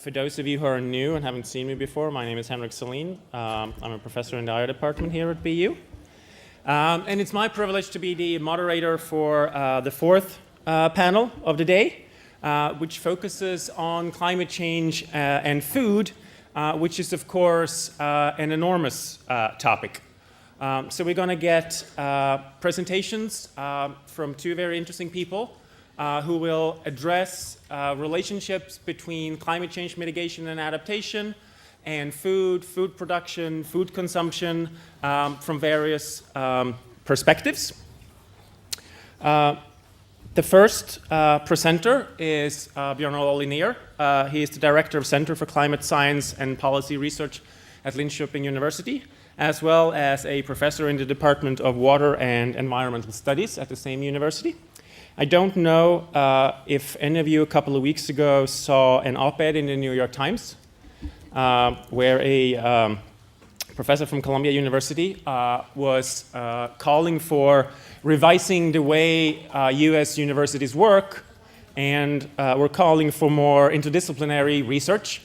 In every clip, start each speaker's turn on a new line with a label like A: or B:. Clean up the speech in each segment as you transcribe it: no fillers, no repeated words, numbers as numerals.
A: For those of you who are new and haven't seen me before, my name is Henrik Selin. I'm a professor in the IO department here at BU. And it's my privilege to be the moderator for the fourth panel of the day, which focuses on climate change and food, which is, of course, an enormous topic. So we're going to get presentations from two very interesting people who will address relationships between climate change mitigation and adaptation and food production, food consumption from various perspectives. The first presenter is Bjorn-Ola Linner. He is the Director of Center for Climate Science and Policy Research at Linkoping University, as well as a professor in the Department of Water and Environmental Studies at the same university. I don't know if any of you a couple of weeks ago saw an op-ed in the New York Times where a professor from Columbia University was calling for revising the way US universities work, and we're calling for more interdisciplinary research,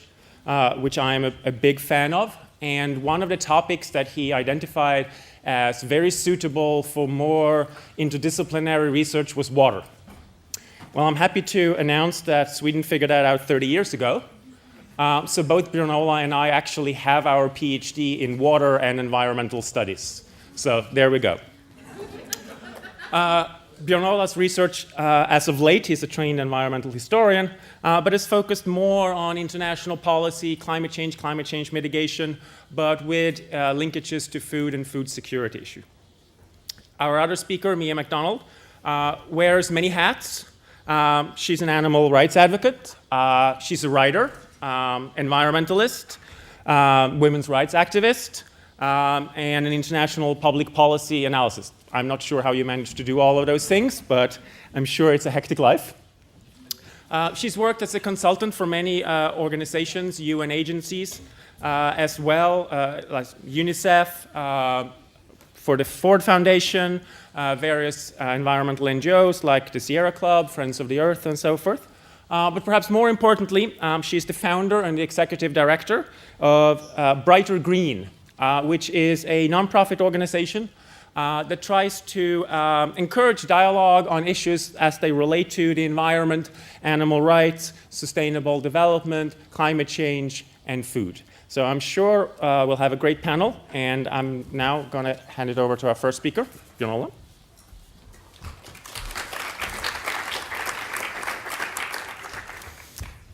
A: which I'm a big fan of. And one of the topics that he identified as very suitable for more interdisciplinary research was water. Well, I'm happy to announce that Sweden figured that out 30 years ago. So both Bjorn-Ola and I actually have our PhD in water and environmental studies. So there we go. Bjorn-Ola's research, as of late, he's a trained environmental historian, but is focused more on international policy, climate change mitigation, but with linkages to food and food security issue. Our other speaker, MacDonald, wears many hats. She's an animal rights advocate. She's a writer, environmentalist, women's rights activist, and an international public policy analyst. I'm not sure how you managed to do all of those things, but I'm sure it's a hectic life. She's worked as a consultant for many organizations, UN agencies, as well, like UNICEF, for the Ford Foundation, various environmental NGOs like the Sierra Club, Friends of the Earth, and so forth. But perhaps more importantly, she's the founder and the executive director of Brighter Green, which is a nonprofit organization that tries to encourage dialogue on issues as they relate to the environment, animal rights, sustainable development, climate change, and food. So I'm sure we'll have a great panel, and I'm now going to hand it over to our first speaker, Bjorn-Ola.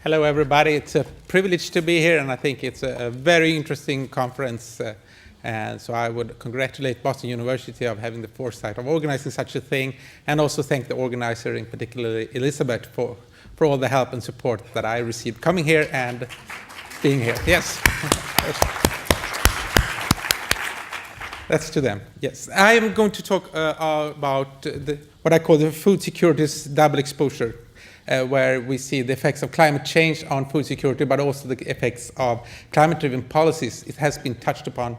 B: Hello, everybody. It's a privilege to be here, and I think it's a very interesting conference. And so I would congratulate Boston University of having the foresight of organizing such a thing, and also thank the organizer, in particular Elizabeth, for all the help and support that I received coming here and being here. Yes. That's to them. Yes. I am going to talk about what I call the food security's double exposure, where we see the effects of climate change on food security, but also the effects of climate-driven policies. It has been touched upon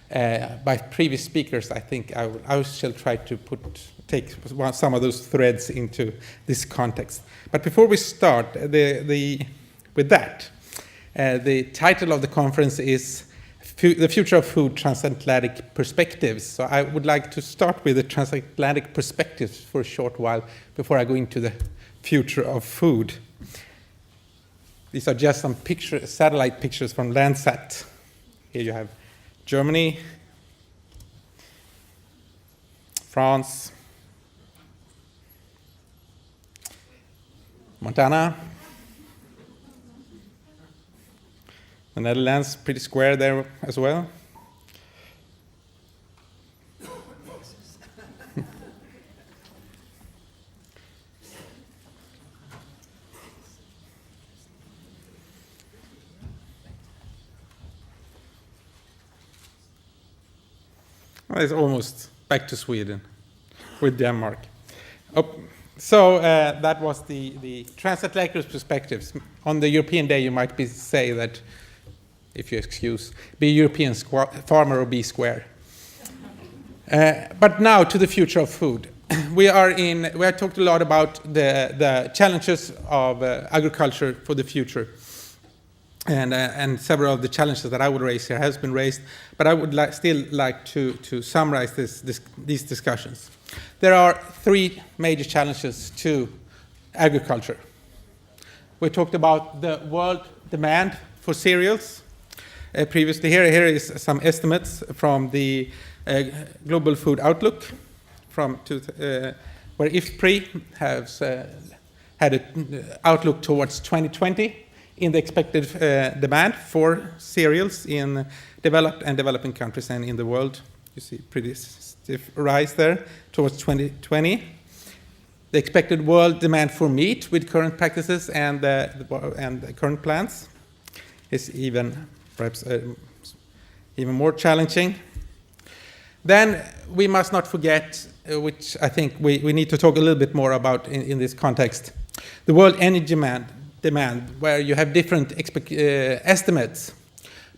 B: by previous speakers. I think I shall try to take some of those threads into this context. But before we start with that, the title of the conference is The Future of Food, Transatlantic Perspectives. So I would like to start with the transatlantic perspectives for a short while before I go into the future of food. These are just some satellite pictures from Landsat. Here you have Germany, France, Montana, the Netherlands, pretty square there as well. Well, it's almost back to Sweden with Denmark. So that was the transatlantic perspectives. On the European Day, you might say that, if you excuse, be a European farmer or be square. But now to the future of food. We have talked a lot about the challenges of agriculture for the future. and several of the challenges that I would raise here has been raised, but I would still like to summarize these discussions. There are three major challenges to agriculture. We talked about the world demand for cereals. Previously here is some estimates from the Global Food Outlook, where IFPRI has had an outlook towards 2020 in the expected demand for cereals in developed and developing countries and in the world. You see pretty stiff rise there towards 2020. The expected world demand for meat with current practices and the current plans is perhaps even more challenging. Then we must not forget, which I think we need to talk a little bit more about in this context, the world energy demand, where you have different estimates.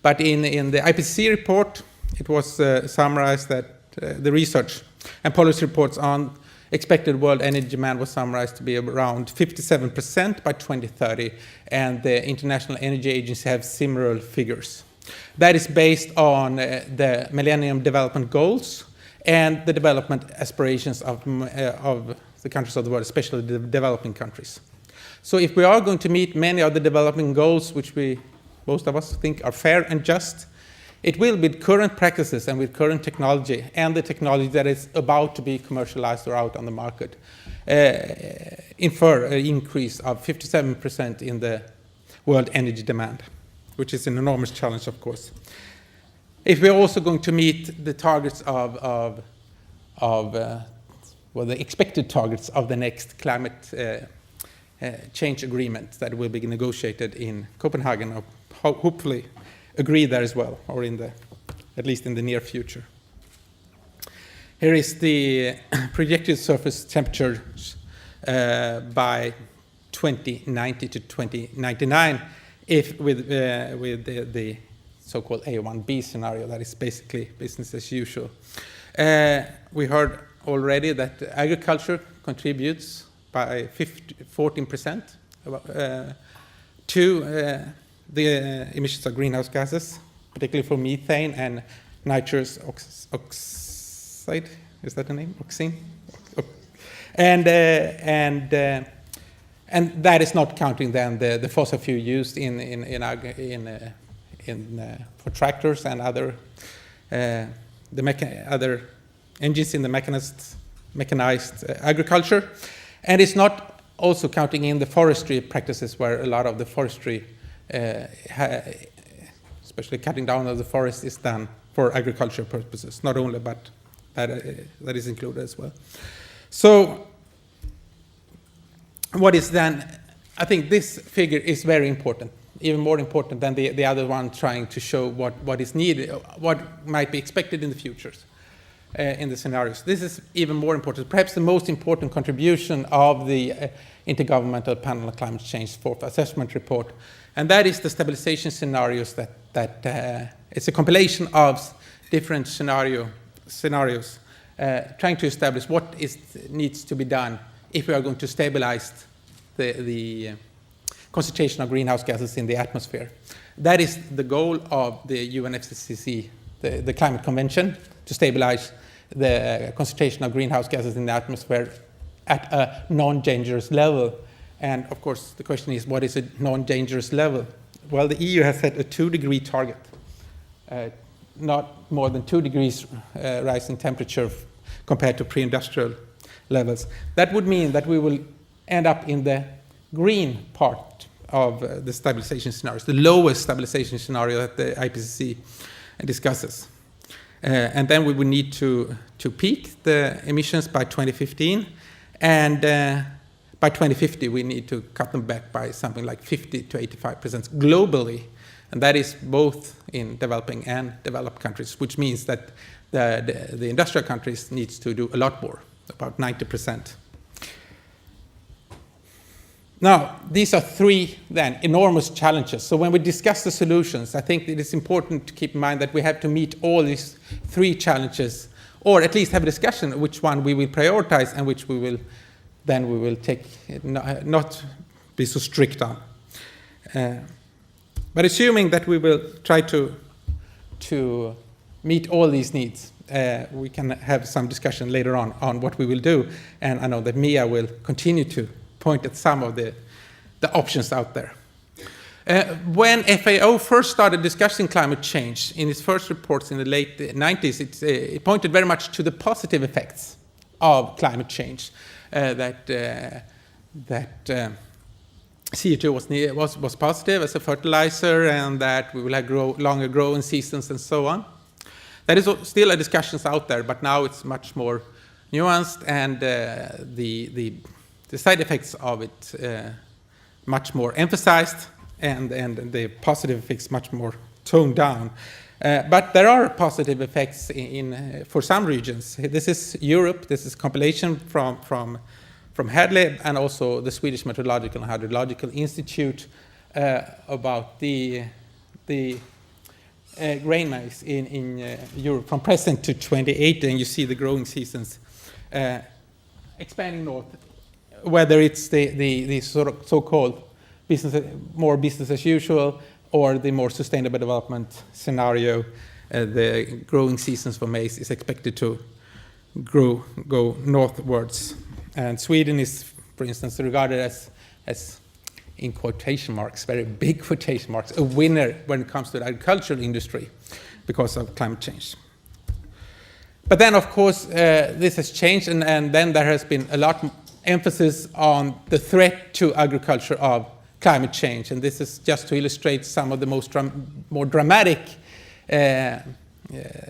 B: But in the IPCC report, it was summarized that the research and policy reports on expected world energy demand was summarized to be around 57% by 2030, and the International Energy Agency have similar figures. That is based on the Millennium Development Goals and the development aspirations of the countries of the world, especially the developing countries. So if we are going to meet many of the development goals, which most of us think are fair and just, it will, with current practices and with current technology and the technology that is about to be commercialized or out on the market, infer an increase of 57% in the world energy demand, which is an enormous challenge, of course. If we're also going to meet the targets the expected targets of the next climate change agreement that will be negotiated in Copenhagen, or hopefully agree there as well, or at least in the near future. Here is the projected surface temperatures by 2090 to 2099, with the so-called A1B scenario, that is basically business as usual. We heard already that agriculture contributes by 14% to the emissions of greenhouse gases, particularly for methane and nitrous oxide. Is that the name? Oxine? And that is not counting then the fossil fuel used for tractors and other other engines in the mechanized agriculture, and it's not also counting in the forestry practices, where a lot of the forestry, especially cutting down of the forest, is done for agricultural purposes. Not only, but that is included as well. So what is then? I think this figure is very important, even more important than the other one, trying to show what is needed, what might be expected in the futures, in the scenarios. This is even more important, perhaps the most important contribution of the Intergovernmental Panel on Climate Change fourth assessment report, and that is the stabilization scenarios. That it's a compilation of different scenarios, trying to establish what needs to be done if we are going to stabilize the concentration of greenhouse gases in the atmosphere. That is the goal of the UNFCCC, the Climate Convention, to stabilize the concentration of greenhouse gases in the atmosphere at a non-dangerous level. And of course, the question is, what is a non-dangerous level? Well, the EU has set a 2-degree target, not more than 2 degrees rise in temperature compared to pre-industrial levels. That would mean that we will end up in the green part of the stabilization scenarios, the lowest stabilization scenario that the IPCC discusses. And then we would need to peak the emissions by 2015, and by 2050 we need to cut them back by something like 50 to 85% globally, and that is both in developing and developed countries, which means that the industrial countries needs to do a lot more, about 90%. Now, these are three, then, enormous challenges. So when we discuss the solutions, I think it is important to keep in mind that we have to meet all these three challenges, or at least have a discussion which one we will prioritize and which we will take, not be so strict on. But But assuming that we will try to meet all these needs, we can have some discussion later on what we will do. And I know that Mia will continue to point at some of the options out there. When FAO first started discussing climate change, in its first reports in the late 90s, it pointed very much to the positive effects of climate change, that CO2 was positive as a fertilizer, and that we will have longer growing seasons and so on. That is still a discussion out there, but now it's much more nuanced, and the side effects of it much more emphasized, and the positive effects much more toned down. But there are positive effects for some regions. This is Europe. This is compilation from Hadley and also the Swedish Meteorological and Hydrological Institute about the grain maize in Europe from present to 2080, and you see the growing seasons expanding north, whether it's the sort of so-called more business as usual or the more sustainable development scenario. The growing seasons for maize is expected to go northwards. And Sweden is, for instance, regarded as in quotation marks, very big quotation marks, a winner when it comes to the agricultural industry because of climate change. But then, of course, this has changed, and then there has been a lot of emphasis on the threat to agriculture of climate change. And this is just to illustrate some of the more dramatic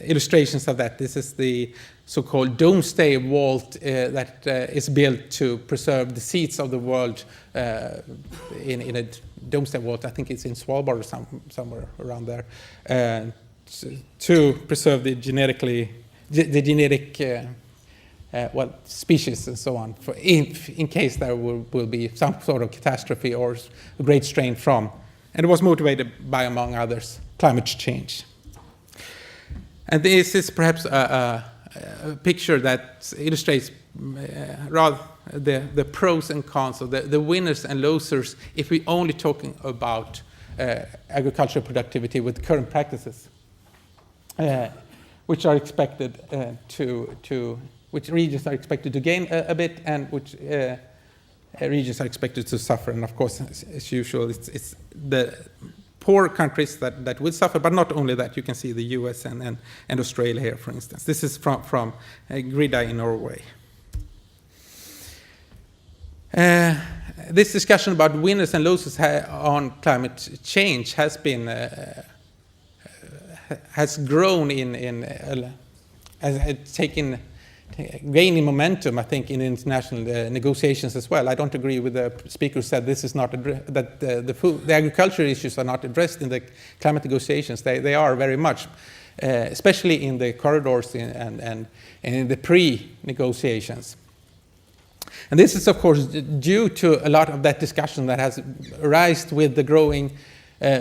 B: illustrations of that. This is the so-called doomsday vault that is built to preserve the seeds of the world in a doomsday vault. I think it's in Svalbard or somewhere around there, to preserve the genetic species and so on, in case there will be some sort of catastrophe or a great strain from. And it was motivated by, among others, climate change. And this is perhaps a picture that illustrates rather the pros and cons of the winners and losers if we're only talking about agricultural productivity with current practices, which are expected which regions are expected to gain a bit, and which regions are expected to suffer. And of course, as usual, it's the poor countries that will suffer, but not only that. You can see the US and Australia here, for instance. This is from Grida in Norway. This discussion about winners and losers on climate change has grown has gaining momentum, I think, in international negotiations as well. I don't agree with the speaker who said this is not that the agricultural issues are not addressed in the climate negotiations. They are very much, especially in the corridors and in the pre-negotiations. And this is, of course, due to a lot of that discussion that has arisen with the growing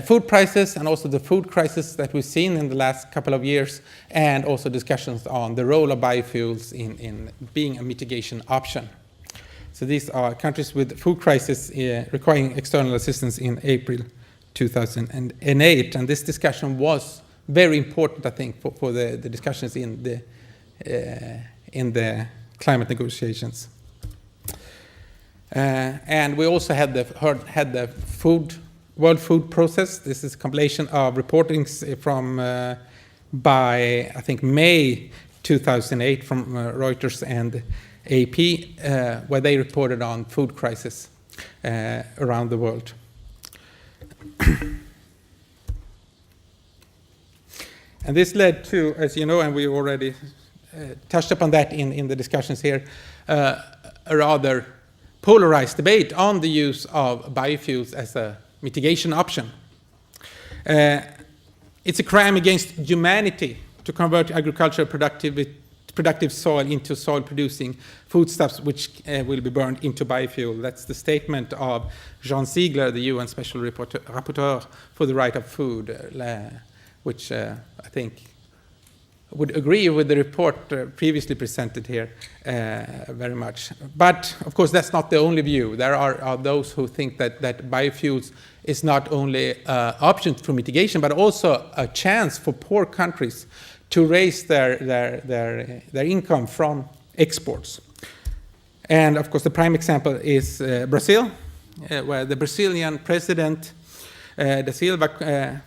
B: food prices, and also the food crisis that we've seen in the last couple of years, and also discussions on the role of biofuels in being a mitigation option. So these are countries with food crisis requiring external assistance in April 2008. And this discussion was very important, I think, for the discussions in the climate negotiations. And we also had the World Food Process. This is a compilation of reportings from by, I think, May 2008 from Reuters and AP, where they reported on food crisis around the world. And this led to, as you know, and we already touched upon that in the discussions here, a rather polarized debate on the use of biofuels as a mitigation option. It's a crime against humanity to convert agricultural productive soil into soil-producing foodstuffs which will be burned into biofuel. That's the statement of Jean Ziegler, the UN Special Rapporteur for the Right of Food, which I think would agree with the report previously presented here very much. But of course, that's not the only view. There are those who think that biofuels is not only an option for mitigation, but also a chance for poor countries to raise their income from exports. And of course, the prime example is Brazil, where the Brazilian president, Da Silva,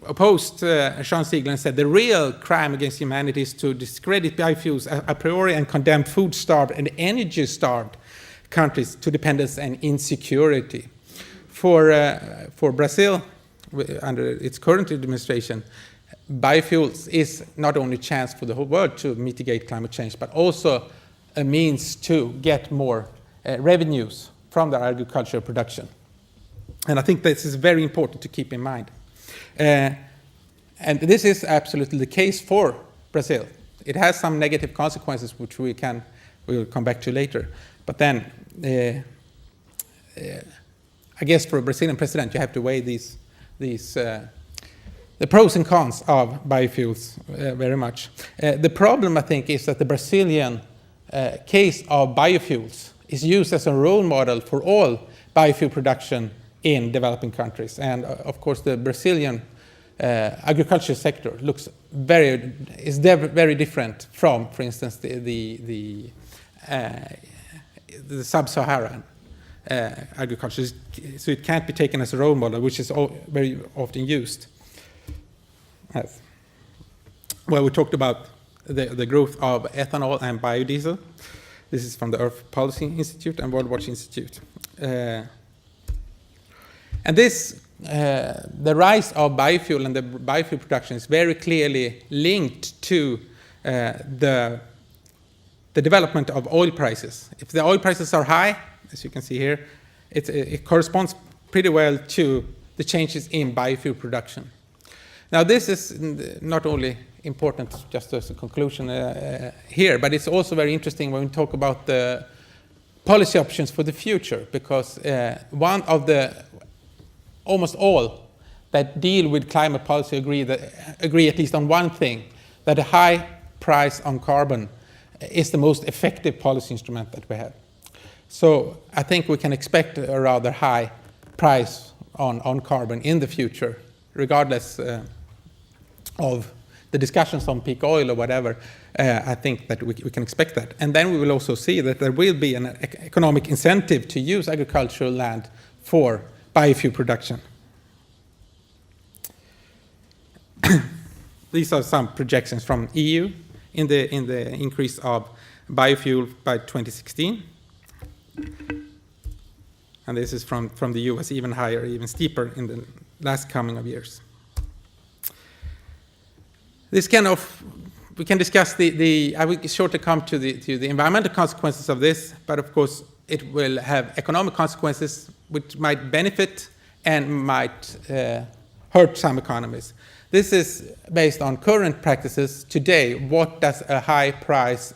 B: opposed Sean Ziegler and said the real crime against humanity is to discredit biofuels a priori and condemn food-starved and energy-starved countries to dependence and insecurity. For Brazil, under its current administration, biofuels is not only a chance for the whole world to mitigate climate change, but also a means to get more revenues from their agricultural production. And I think this is very important to keep in mind. And this is absolutely the case for Brazil. It has some negative consequences, which we will come back to later. But then, I guess for a Brazilian president, you have to weigh the pros and cons of biofuels very much. The problem, I think, is that the Brazilian case of biofuels is used as a role model for all biofuel production in developing countries. And of course, the Brazilian agriculture sector is very different from, for instance, the sub-Saharan agriculture. So it can't be taken as a role model, which is very often used. Yes. Well, we talked about the growth of ethanol and biodiesel. This is from the Earth Policy Institute and World Watch Institute. And this, the rise of biofuel and the biofuel production is very clearly linked to the development of oil prices. If the oil prices are high, as you can see here, it corresponds pretty well to the changes in biofuel production. Now, this is not only important just as a conclusion here, but it's also very interesting when we talk about the policy options for the future, because one of almost all that deal with climate policy agree at least on one thing, that a high price on carbon is the most effective policy instrument that we have. So I think we can expect a rather high price on carbon in the future, regardless of the discussions on peak oil or whatever. I think that we can expect that. And then we will also see that there will be an economic incentive to use agricultural land for biofuel production. These are some projections from EU in the increase of biofuel by 2016. And this is from the US, even higher, even steeper in the last coming of years. This we can discuss I will shortly come to the environmental consequences of this, but of course it will have economic consequences which might benefit and might hurt some economies. This is based on current practices today. What does a higher price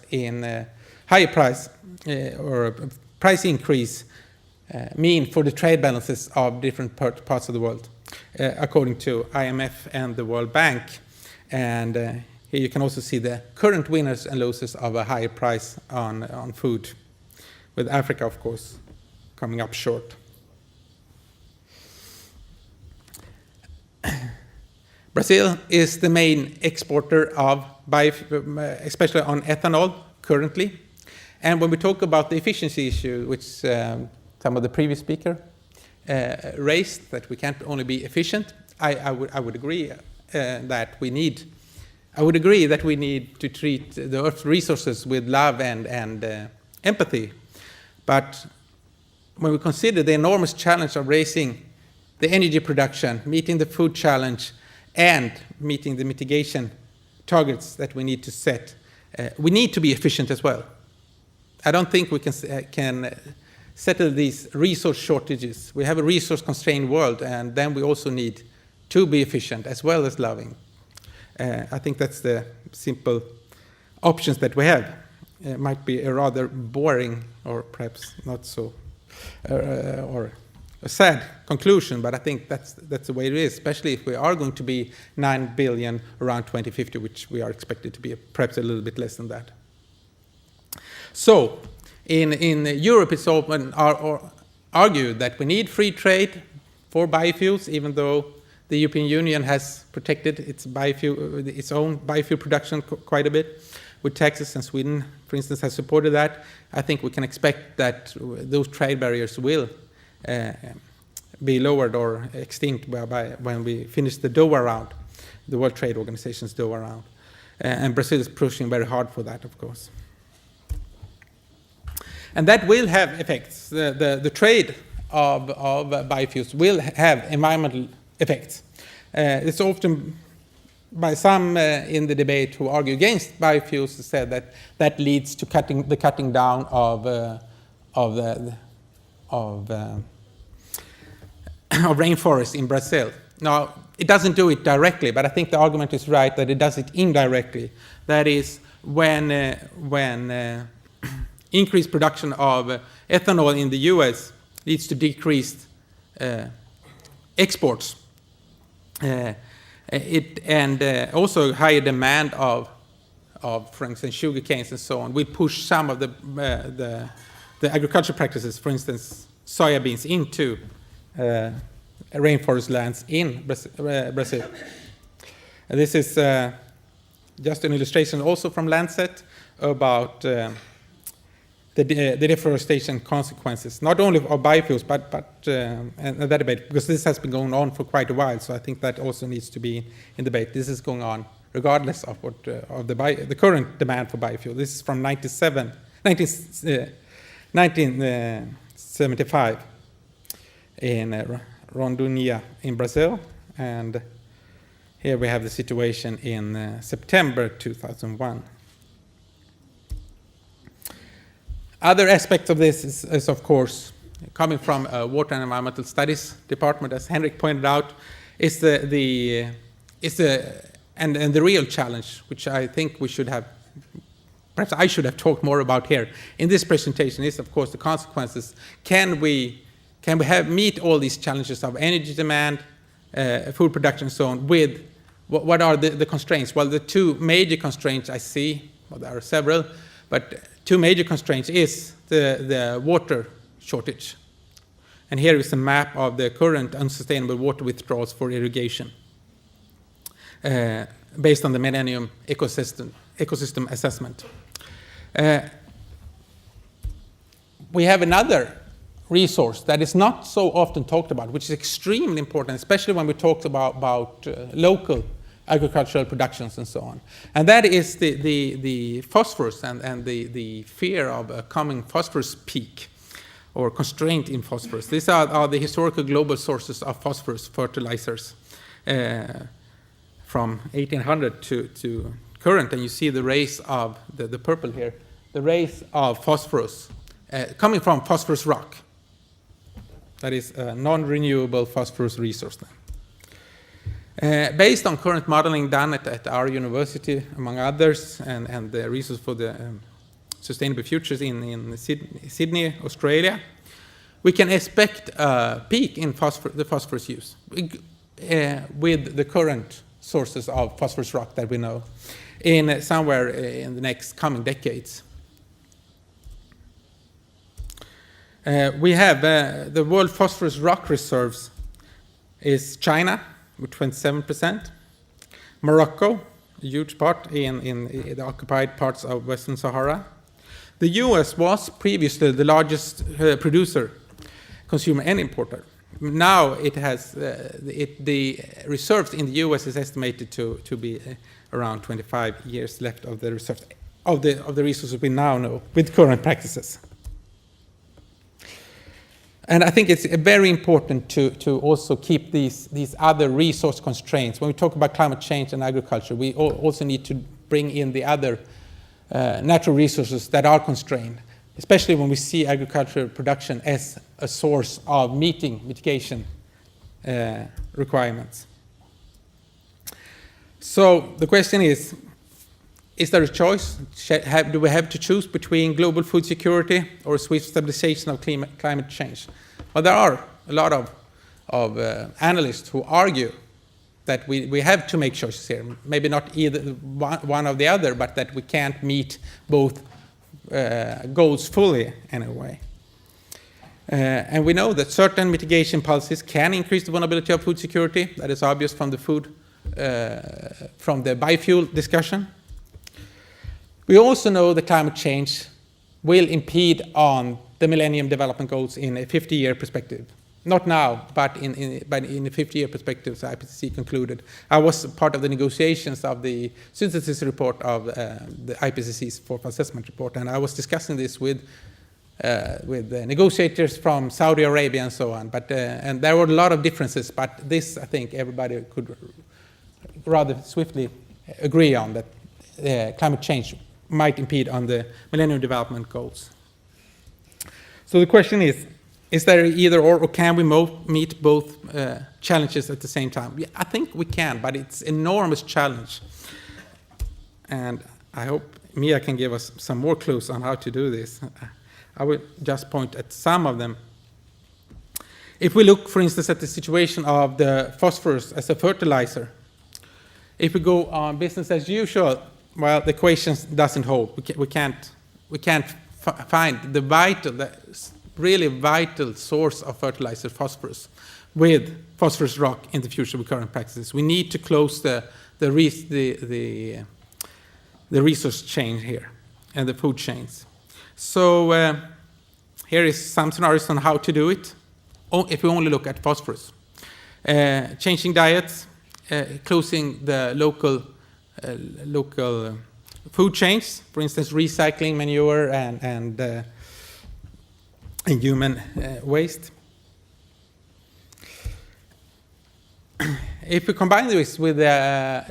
B: or a price increase mean for the trade balances of different parts of the world, according to IMF and the World Bank? And here you can also see the current winners and losers of a higher price on food, with Africa, of course, coming up short. Brazil is the main exporter of especially on ethanol currently. And when we talk about the efficiency issue, which some of the previous speaker raised, that we can't only be efficient, I would agree that we need to treat the Earth's resources with love and empathy. But when we consider the enormous challenge of raising the energy production, meeting the food challenge, and meeting the mitigation targets that we need to set, we need to be efficient as well. I don't think we can settle these resource shortages. We have a resource-constrained world, and then we also need to be efficient as well as loving. I think that's the simple options that we have. It might be a rather boring, or perhaps not so, or a sad conclusion, but I think that's the way it is, especially if we are going to be 9 billion around 2050, which we are expected to be perhaps a little bit less than that. So, in Europe, it's often argued that we need free trade for biofuels, even though the European Union has protected its own biofuel production quite a bit with taxes, and Sweden, for instance, has supported that. I think we can expect that those trade barriers will be lowered or extinct by when we finish the Doha round, the World Trade Organization's Doha round. And Brazil is pushing very hard for that, of course. And that will have effects. The trade of biofuels will have environmental effects. It's often by some in the debate who argue against biofuels said that that leads to the cutting down of rainforests in Brazil. Now, it doesn't do it directly, but I think the argument is right that it does it indirectly. That is, when increased production of ethanol in the US leads to decreased exports, and also higher demand of, for instance, sugar canes and so on, will push some of the agricultural practices, for instance, soybeans, into rainforest lands in Brazil. This is just an illustration also from Lancet about the deforestation consequences, not only of biofuels, but and that debate, because this has been going on for quite a while. So I think that also needs to be in debate. This is going on regardless of what of the current demand for biofuel. This is from 1975 in Rondônia in Brazil, and here we have the situation in September 2001. Other aspects of this is of course, coming from Water and Environmental Studies Department, as Henrik pointed out, is the real challenge, which I think we should have, perhaps I should have talked more about here in this presentation, is of course the consequences. Can we meet all these challenges of energy demand, food production, and so on, with what are the constraints? Well, the two major constraints I see, well, there are several, but two major constraints is the water shortage. And here is a map of the current unsustainable water withdrawals for irrigation based on the Millennium Ecosystem Assessment. We have another resource that is not so often talked about, which is extremely important, especially when we talk about local agricultural productions and so on. And that is the phosphorus and the fear of a coming phosphorus peak or constraint in phosphorus. These are the historical global sources of phosphorus fertilizers from 1800 to current. And you see the rays of, the purple here, the rays of phosphorus coming from phosphorus rock. That is a non-renewable phosphorus resource then. Based on current modeling done at our university, among others, and the resource for the Sustainable Futures in Sydney, Australia, we can expect a peak in the phosphorus use with the current sources of phosphorus rock that we know in somewhere in the next coming decades. We have the world phosphorus rock reserves is China, with 27%. Morocco, a huge part in the occupied parts of Western Sahara. The US was previously the largest producer, consumer and importer. Now it has, the reserves in the US is estimated to be around 25 years left of the reserves, of the resources we now know with current practices. And I think it's very important to also keep these other resource constraints. When we talk about climate change and agriculture, we also need to bring in the other natural resources that are constrained, especially when we see agricultural production as a source of meeting mitigation requirements. So the question is there a choice? Do we have to choose between global food security or swift stabilization of climate change? Well, there are a lot of analysts who argue that we have to make choices here. Maybe not either one or the other, but that we can't meet both goals fully in a way. And we know that certain mitigation policies can increase the vulnerability of food security. That is obvious from the biofuel discussion. We also know that climate change will impede on the Millennium Development Goals in a 50-year perspective. Not now, but in the 50-year perspective, the IPCC concluded. I was part of the negotiations of the synthesis report of the IPCC's fourth assessment report, and I was discussing this with the negotiators from Saudi Arabia and so on. But and there were a lot of differences, but this, I think, everybody could rather swiftly agree on, that climate change might impede on the Millennium Development Goals. So the question is there either or can we meet both challenges at the same time? Yeah, I think we can, but it's an enormous challenge. And I hope Mia can give us some more clues on how to do this. I will just point at some of them. If we look, for instance, at the situation of the phosphorus as a fertilizer, if we go on business as usual, well, the equation doesn't hold. We can't find the really vital source of fertilizer, phosphorus, with phosphorus rock in the future with current practices. We need to close the resource chain here and the food chains. So here is some scenarios on how to do it. If we only look at phosphorus, changing diets, closing the local food chains, for instance, recycling manure and human waste. If we combine this with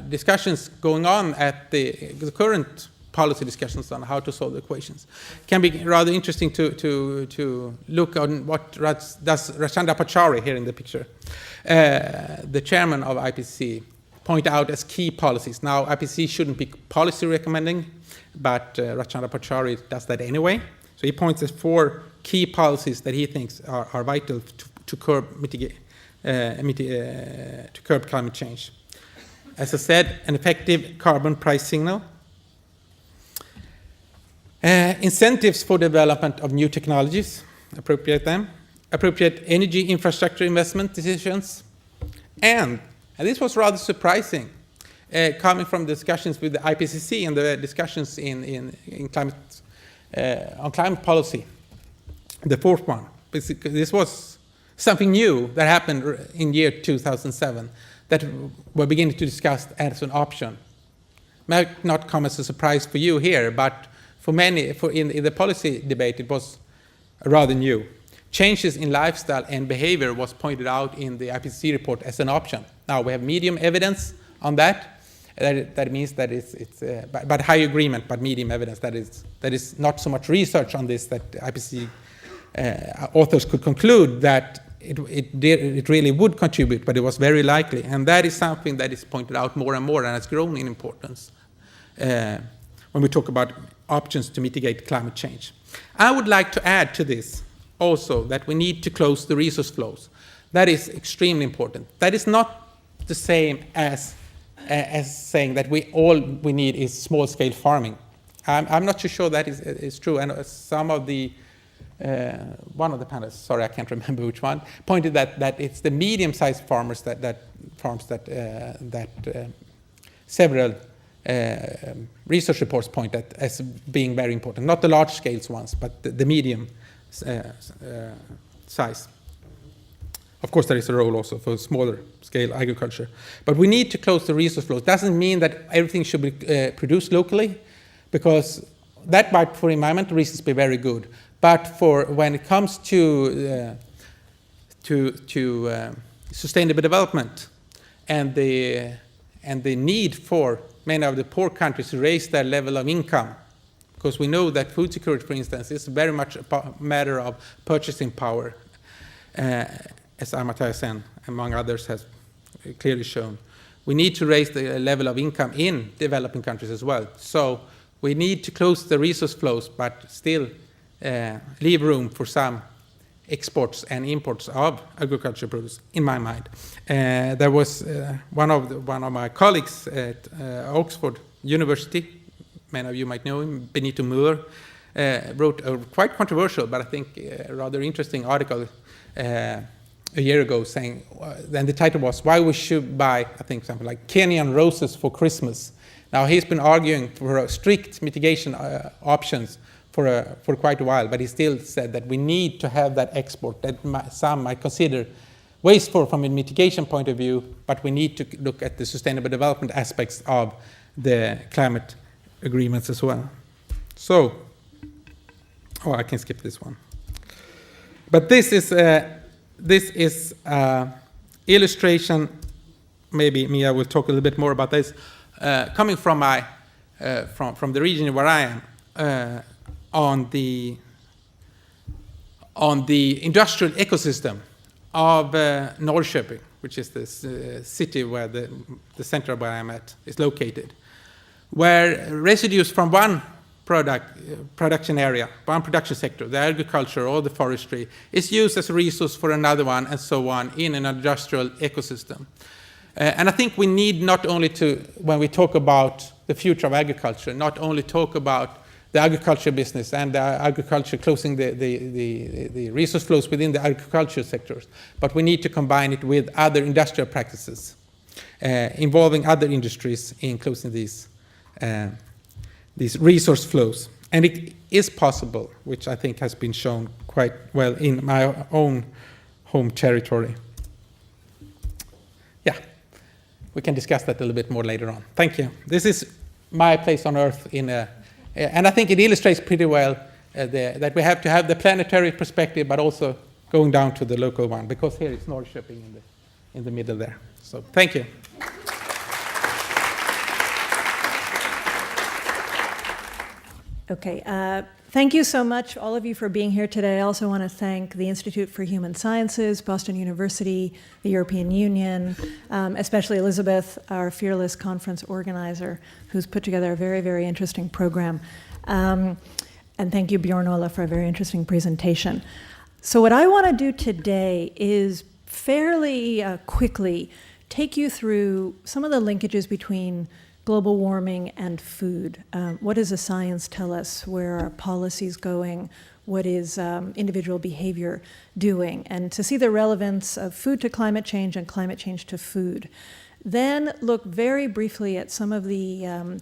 B: discussions going on at the current policy discussions on how to solve the equations, it can be rather interesting to look on what does Rachanda Pachauri here in the picture, the chairman of IPCC, point out as key policies. Now, IPCC shouldn't be policy recommending, but Rachanda Pachauri does that anyway. So he points at 4 key policies that he thinks are vital to curb climate change. As I said, an effective carbon price signal, incentives for development of new technologies, appropriate energy infrastructure investment decisions, and this was rather surprising, coming from discussions with the IPCC and the discussions in climate on climate policy. The 4th one, this was something new that happened in year 2007 that we're beginning to discuss as an option. Might not come as a surprise for you here, but for many, in the policy debate, it was rather new. Changes in lifestyle and behavior was pointed out in the IPCC report as an option. Now we have medium evidence on that. That means that it's but high agreement, but medium evidence. That is not so much research on this that IPCC authors could conclude that it really would contribute, but it was very likely. And that is something that is pointed out more and more and has grown in importance when we talk about options to mitigate climate change. I would like to add to this also that we need to close the resource flows. That is extremely important. That is not the same as saying that all we need is small-scale farming. I'm not too sure that is true. And some of the one of the panelists, sorry, I can't remember which one, pointed that it's the medium-sized farmers that several research reports point at as being very important. Not the large-scale ones, but the medium size. Of course, there is a role also for smaller-scale agriculture. But we need to close the resource flows. It doesn't mean that everything should be produced locally, because that might, for environmental reasons, be very good. But for when it comes to sustainable development and the need for many of the poor countries to raise their level of income, because we know that food security, for instance, is very much a matter of purchasing power, as Amartya Sen, among others, has clearly shown. We need to raise the level of income in developing countries as well. So we need to close the resource flows, but still leave room for some exports and imports of agricultural produce, in my mind. There was one of my colleagues at Oxford University, many of you might know him, Benito Muller, wrote a quite controversial, but I think rather interesting article a year ago saying, then the title was, Why We Should Buy, I think something like Kenyan Roses for Christmas. Now he's been arguing for strict mitigation options for quite a while, but he still said that we need to have that export that some might consider wasteful from a mitigation point of view, but we need to look at the sustainable development aspects of the climate agreements as well. So, I can skip this one. But this is illustration. Maybe Mia will talk a little bit more about this. Coming from from the region where I am, on the industrial ecosystem of Norrköping, which is this city where the center where I'm at is located, where residues from one production area, one production sector, the agriculture or the forestry, is used as a resource for another one and so on in an industrial ecosystem. And I think we need not only to, when we talk about the future of agriculture, not only talk about the agriculture business and the agriculture closing the resource flows within the agriculture sectors, but we need to combine it with other industrial practices involving other industries in closing these resource flows. And it is possible, which I think has been shown quite well in my own home territory. Yeah, we can discuss that a little bit more later on. Thank you. This is my place on Earth and I think it illustrates pretty well that we have to have the planetary perspective, but also going down to the local one, because here it's Norrköping in the middle there. So thank you.
C: Okay, thank you so much, all of you, for being here today. I also want to thank the Institute for Human Sciences, Boston University, the European Union, especially Elizabeth, our fearless conference organizer, who's put together a very, very interesting program. And thank you, Bjorn-Ola, for a very interesting presentation. So what I want to do today is fairly quickly take you through some of the linkages between global warming and food. What does the science tell us? Where are policies going? What is individual behavior doing? And to see the relevance of food to climate change and climate change to food. Then look very briefly at some of the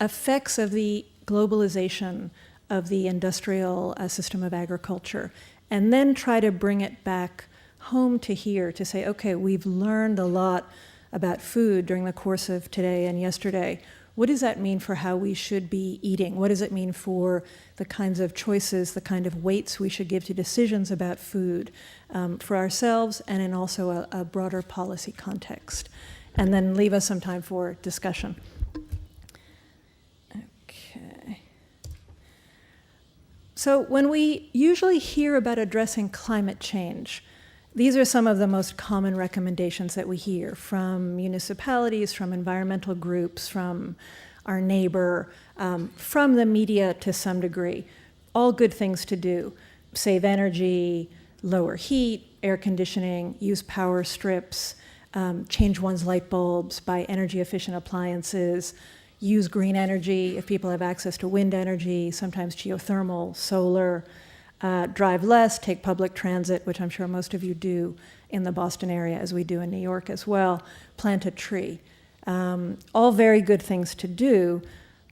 C: effects of the globalization of the industrial system of agriculture. And then try to bring it back home to here to say, okay, we've learned a lot about food during the course of today and yesterday. What does that mean for how we should be eating? What does it mean for the kinds of choices, the kind of weights we should give to decisions about food for ourselves and in also a broader policy context? And then leave us some time for discussion. Okay. So when we usually hear about addressing climate change, these are some of the most common recommendations that we hear from municipalities, from environmental groups, from our neighbor, from the media to some degree. All good things to do. Save energy, lower heat, air conditioning, use power strips, change one's light bulbs, buy energy efficient appliances, use green energy if people have access to wind energy, sometimes geothermal, solar. Drive less, take public transit, which I'm sure most of you do in the Boston area, as we do in New York as well. Plant a tree. All very good things to do,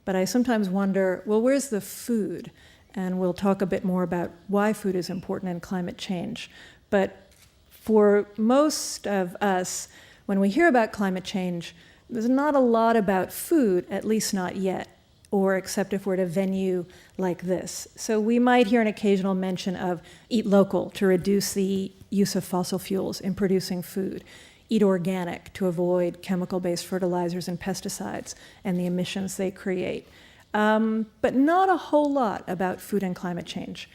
C: but I sometimes wonder, well, where's the food? And we'll talk a bit more about why food is important in climate change. But for most of us, when we hear about climate change, there's not a lot about food, at least not yet, or except if we're at a venue like this. So we might hear an occasional mention of eat local to reduce the use of fossil fuels in producing food, eat organic to avoid chemical-based fertilizers and pesticides and the emissions they create. But not a whole lot about food and climate change.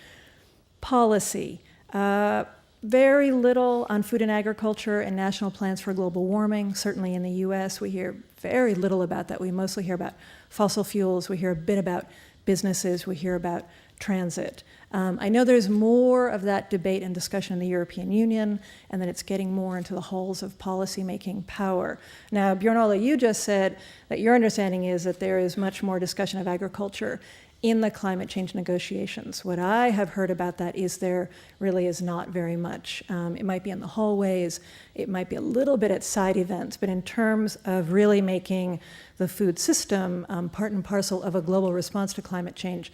C: Policy, very little on food and agriculture and national plans for global warming. Certainly in the US, we hear very little about that. We mostly hear about fossil fuels. We hear a bit about businesses. We hear about transit. I know there's more of that debate and discussion in the European Union, and that it's getting more into the halls of policymaking power. Now, Bjorn-Ola, you just said that your understanding is that there is much more discussion of agriculture in the climate change negotiations. What I have heard about that is there really is not very much. It might be in the hallways, it might be a little bit at side events, but in terms of really making the food system part and parcel of a global response to climate change,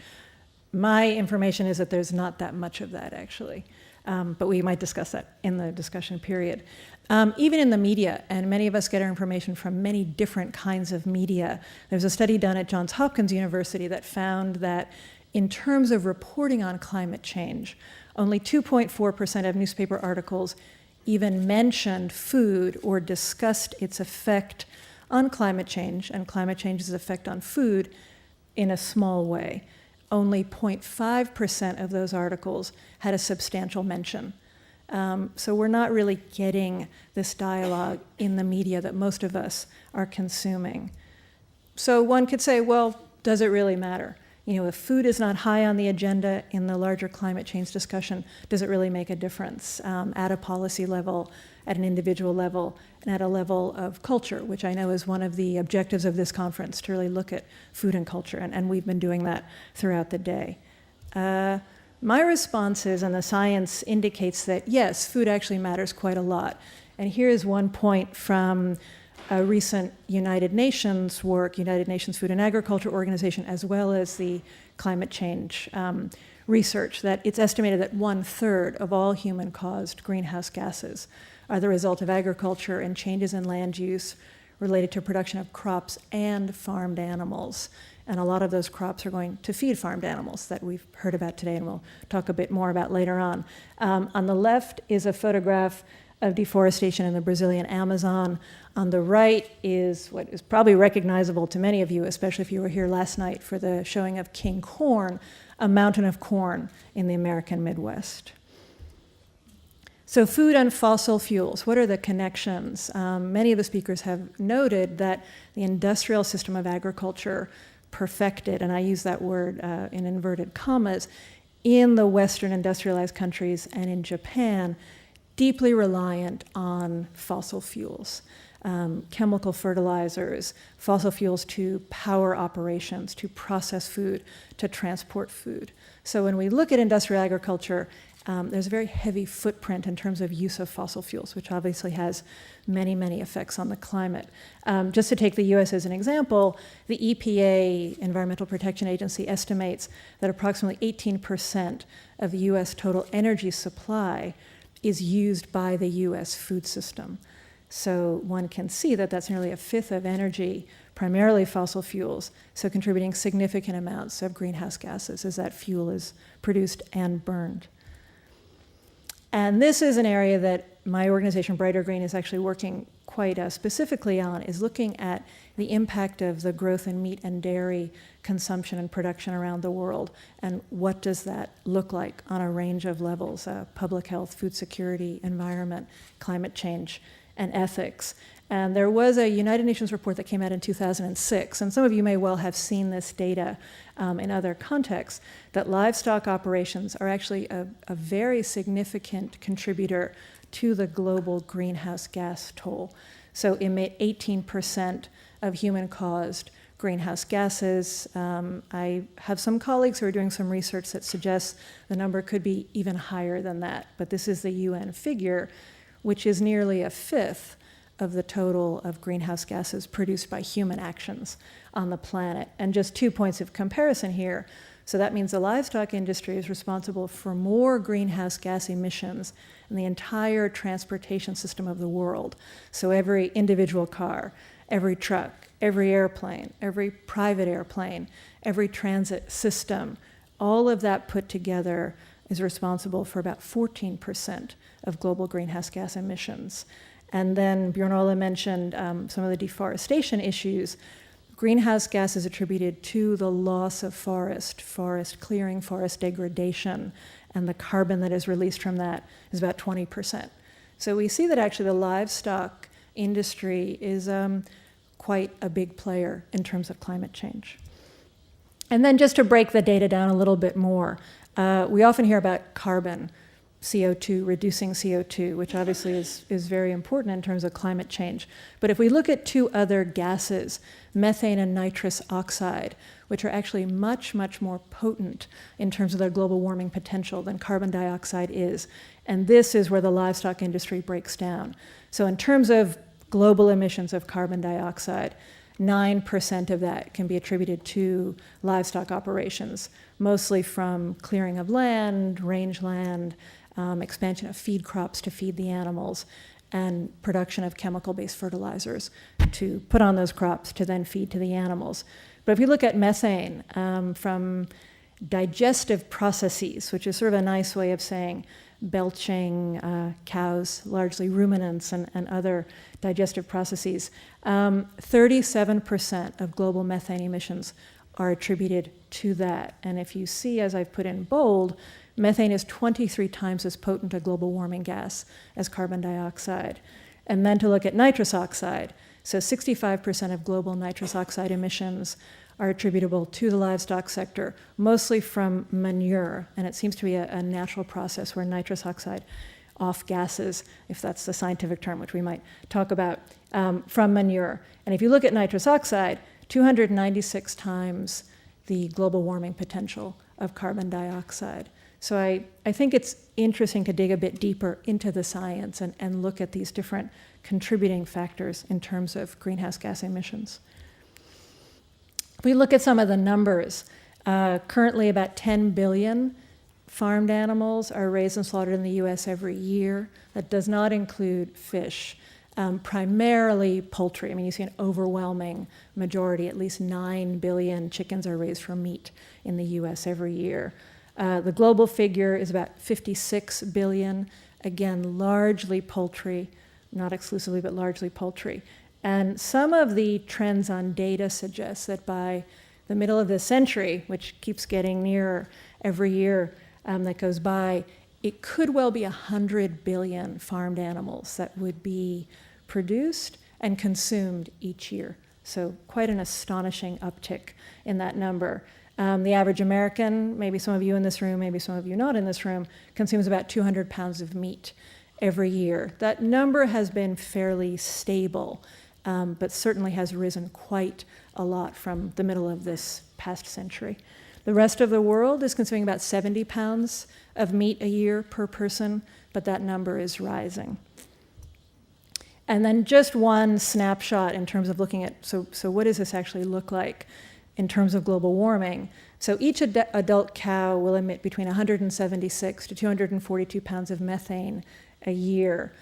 C: my information is that there's not that much of that, actually. But we might discuss that in the discussion period. Even in the media, and many of us get our information from many different kinds of media. There's a study done at Johns Hopkins University that found that in terms of reporting on climate change, only 2.4% of newspaper articles even mentioned food or discussed its effect on climate change and climate change's effect on food in a small way. Only 0.5% of those articles had a substantial mention. So we're not really getting this dialogue in the media that most of us are consuming. So one could say, well, does it really matter? You know, if food is not high on the agenda in the larger climate change discussion, does it really make a difference at a policy level, at an individual level, and at a level of culture, which I know is one of the objectives of this conference, to really look at food and culture, and we've been doing that throughout the day. My response is, and the science indicates that, yes, food actually matters quite a lot. And here is one point from a recent United Nations work, United Nations Food and Agriculture Organization, as well as the climate change research, that it's estimated that 1/3 of all human-caused greenhouse gases are the result of agriculture and changes in land use related to production of crops and farmed animals. And a lot of those crops are going to feed farmed animals that we've heard about today, and we'll talk a bit more about later on. On the left is a photograph of deforestation in the Brazilian Amazon. On the right is what is probably recognizable to many of you, especially if you were here last night for the showing of king corn, a mountain of corn in the American Midwest. So food and fossil fuels, what are the connections? Many of the speakers have noted that the industrial system of agriculture perfected, and I use that word in inverted commas, in the Western industrialized countries and in Japan, deeply reliant on fossil fuels, chemical fertilizers, fossil fuels to power operations, to process food, to transport food. So when we look at industrial agriculture, there's a very heavy footprint in terms of use of fossil fuels, which obviously has many, many effects on the climate. Just to take the US as an example, the EPA, Environmental Protection Agency, estimates that approximately 18% of the US total energy supply is used by the US food system. So one can see that that's nearly 1/5 of energy, primarily fossil fuels, so contributing significant amounts of greenhouse gases as that fuel is produced and burned. And this is an area that my organization, Brighter Green, is actually working quite specifically on, is looking at the impact of the growth in meat and dairy consumption and production around the world, and what does that look like on a range of levels, public health, food security, environment, climate change, and ethics. And there was a United Nations report that came out in 2006, and some of you may well have seen this data in other contexts, that livestock operations are actually a very significant contributor to the global greenhouse gas toll. So emit 18% of human-caused greenhouse gases. I have some colleagues who are doing some research that suggests the number could be even higher than that, but this is the UN figure, which is nearly 1/5 of the total of greenhouse gases produced by human actions on the planet. And just 2 points of comparison here. So that means the livestock industry is responsible for more greenhouse gas emissions in the entire transportation system of the world. So every individual car, every truck, every airplane, every private airplane, every transit system, all of that put together is responsible for about 14% of global greenhouse gas emissions. And then Bjorn-Ola mentioned some of the deforestation issues. Greenhouse gas is attributed to the loss of forest clearing, forest degradation, and the carbon that is released from that is about 20%. So we see that actually the livestock industry is quite a big player in terms of climate change. And then just to break the data down a little bit more, we often hear about carbon, CO2, reducing CO2, which obviously is very important in terms of climate change. But if we look at two other gases, methane and nitrous oxide, which are actually much, much more potent in terms of their global warming potential than carbon dioxide is. And this is where the livestock industry breaks down. So in terms of global emissions of carbon dioxide, 9% of that can be attributed to livestock operations, mostly from clearing of land, rangeland, expansion of feed crops to feed the animals, and production of chemical-based fertilizers to put on those crops to then feed to the animals. But if you look at methane from digestive processes, which is sort of a nice way of saying belching cows, largely ruminants and other digestive processes, 37% of global methane emissions are attributed to that. And if you see, as I've put in bold, methane is 23 times as potent a global warming gas as carbon dioxide. And then to look at nitrous oxide, so 65% of global nitrous oxide emissions are attributable to the livestock sector, mostly from manure, and it seems to be a natural process where nitrous oxide off gases, if that's the scientific term, which we might talk about, from manure. And if you look at nitrous oxide, 296 times the global warming potential of carbon dioxide. So I think it's interesting to dig a bit deeper into the science and look at these different contributing factors in terms of greenhouse gas emissions. If we look at some of the numbers, currently about 10 billion farmed animals are raised and slaughtered in the US every year. That does not include fish, primarily poultry. I mean, you see an overwhelming majority, at least 9 billion chickens are raised for meat in the US every year. The global figure is about 56 billion, again, largely poultry, not exclusively, but largely poultry. And some of the trends on data suggest that by the middle of this century, which keeps getting nearer every year that goes by, it could well be 100 billion farmed animals that would be produced and consumed each year. So quite an astonishing uptick in that number. The average American, maybe some of you in this room, maybe some of you not in this room, consumes about 200 pounds of meat every year. That number has been fairly stable, but certainly has risen quite a lot from the middle of this past century. The rest of the world is consuming about 70 pounds of meat a year per person, but that number is rising. And then just one snapshot in terms of looking at, so what does this actually look like in terms of global warming? So each adult cow will emit between 176 to 242 pounds of methane a year.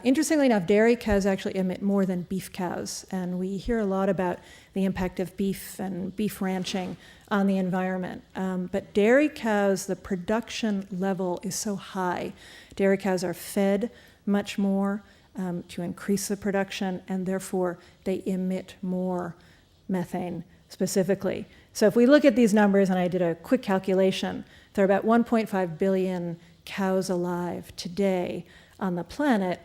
C: Interestingly enough, dairy cows actually emit more than beef cows, and we hear a lot about the impact of beef and beef ranching on the environment. But dairy cows, the production level is so high. Dairy cows are fed much more to increase the production, and therefore they emit more methane specifically. So if we look at these numbers, and I did a quick calculation, there are about 1.5 billion cows alive today on the planet,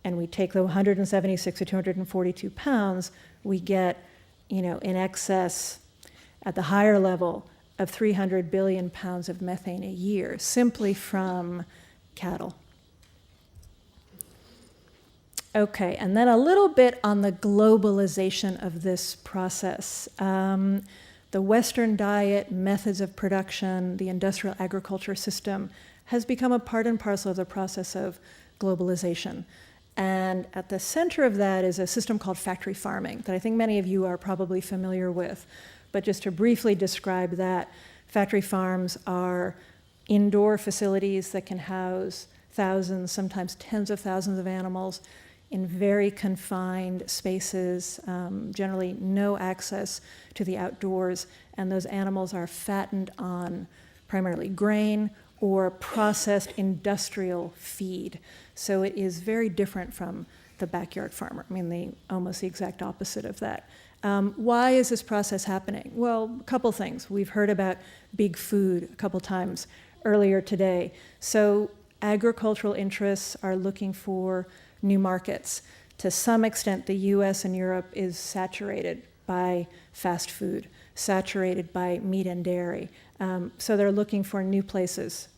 C: and we take the 176 to 242 pounds, we get, in excess at the higher level of 300 billion pounds of methane a year simply from cattle. Okay, and then a little bit on the globalization of this process. The Western diet, methods of production, the industrial agriculture system has become a part and parcel of the process of globalization. And at the center of that is a system called factory farming that I think many of you are probably familiar with. But just to briefly describe that, factory farms are indoor facilities that can house thousands, sometimes tens of thousands of animals in very confined spaces, generally no access to the outdoors, and those animals are fattened on primarily grain or processed industrial feed. So it is very different from the backyard farmer. I mean, almost the exact opposite of that. Why is this process happening? Well, a couple things. We've heard about big food a couple times earlier today. So agricultural interests are looking for new markets. To some extent, the US and Europe is saturated by fast food. saturated by meat and dairy. So they're looking for new places.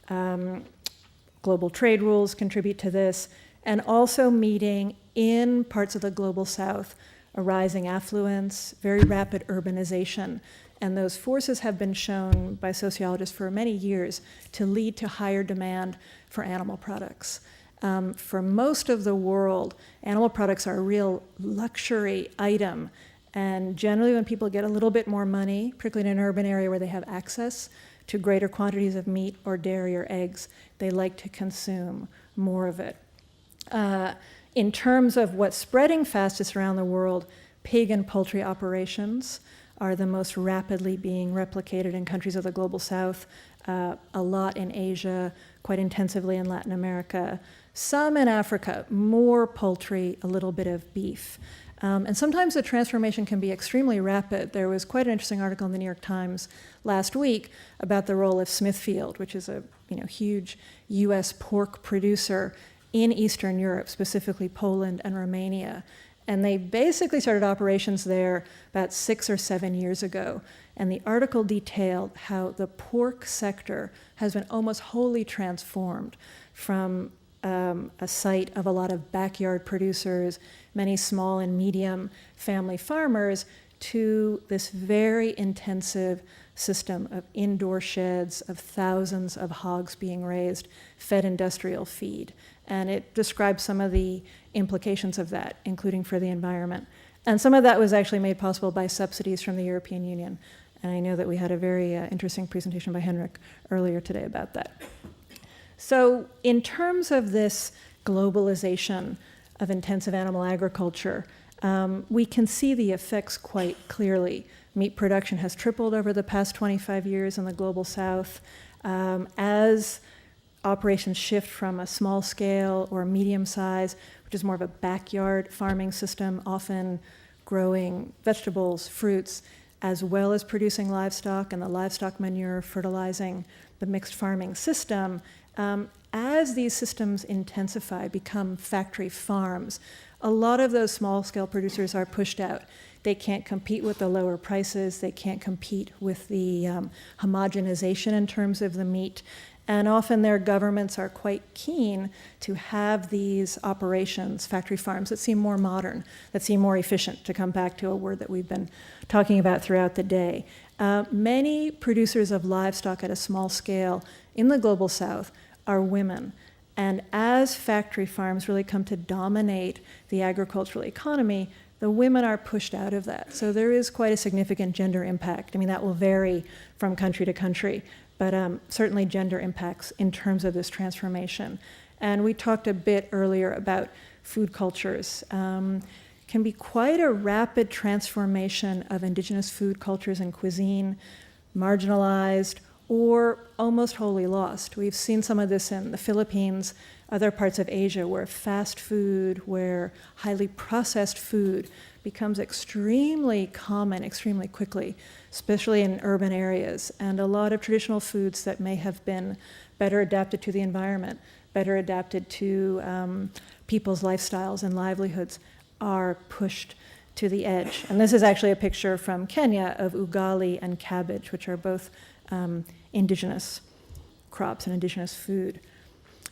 C: Global trade rules contribute to this, and also meeting in parts of the global south a rising affluence, very rapid urbanization. And those forces have been shown by sociologists for many years to lead to higher demand for animal products. For most of the world, animal products are a real luxury item. And generally when people get a little bit more money, particularly in an urban area where they have access to greater quantities of meat or dairy or eggs, they like to consume more of it. In terms of what's spreading fastest around the world, pig and poultry operations are the most rapidly being replicated in countries of the global south, a lot in Asia, quite intensively in Latin America, some in Africa, more poultry, a little bit of beef. And sometimes the transformation can be extremely rapid. There was quite an interesting article in the New York Times last week about the role of Smithfield, which is a huge US pork producer in Eastern Europe, specifically Poland and Romania. And they basically started operations there about 6 or 7 years ago. And the article detailed how the pork sector has been almost wholly transformed from a site of a lot of backyard producers, many small and medium family farmers, to this very intensive system of indoor sheds, of thousands of hogs being raised, fed industrial feed. And it describes some of the implications of that, including for the environment. And some of that was actually made possible by subsidies from the European Union. And I know that we had a very interesting presentation by Henrik earlier today about that. So in terms of this globalization of intensive animal agriculture, we can see the effects quite clearly. Meat production has tripled over the past 25 years in the global south. As operations shift from a small scale or medium size, which is more of a backyard farming system, often growing vegetables, fruits, as well as producing livestock and the livestock manure, fertilizing the mixed farming system, as these systems intensify, become factory farms, a lot of those small-scale producers are pushed out. They can't compete with the lower prices. They can't compete with the homogenization in terms of the meat. And often their governments are quite keen to have these operations, factory farms, that seem more modern, that seem more efficient, to come back to a word that we've been talking about throughout the day. Many producers of livestock at a small scale in the global south are women. And as factory farms really come to dominate the agricultural economy, the women are pushed out of that. So there is quite a significant gender impact. I mean, that will vary from country to country, but certainly gender impacts in terms of this transformation. And we talked a bit earlier about food cultures. Can be quite a rapid transformation of indigenous food cultures and cuisine, marginalized or almost wholly lost. We've seen some of this in the Philippines, other parts of Asia, where fast food, where highly processed food becomes extremely common extremely quickly, especially in urban areas. And a lot of traditional foods that may have been better adapted to the environment, better adapted to people's lifestyles and livelihoods, are pushed to the edge. And this is actually a picture from Kenya of ugali and cabbage, which are both indigenous crops and indigenous food.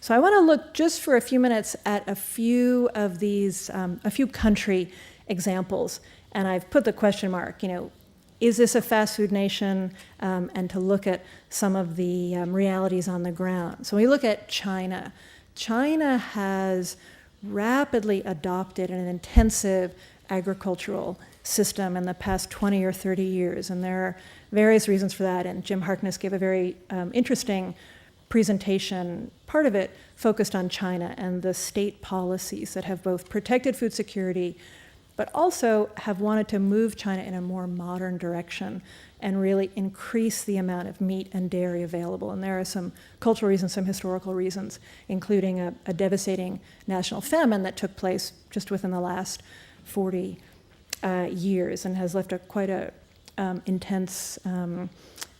C: So I want to look just for a few minutes at a few of these, a few country examples. And I've put the question mark, is this a fast food nation? And to look at some of the realities on the ground. So we look at China. China has rapidly adopted an intensive agricultural system in the past 20 or 30 years. And there are various reasons for that. And Jim Harkness gave a very interesting presentation, part of it focused on China and the state policies that have both protected food security, but also have wanted to move China in a more modern direction and really increase the amount of meat and dairy available. And there are some cultural reasons, some historical reasons, including a devastating national famine that took place just within the last 40 years and has left quite a intense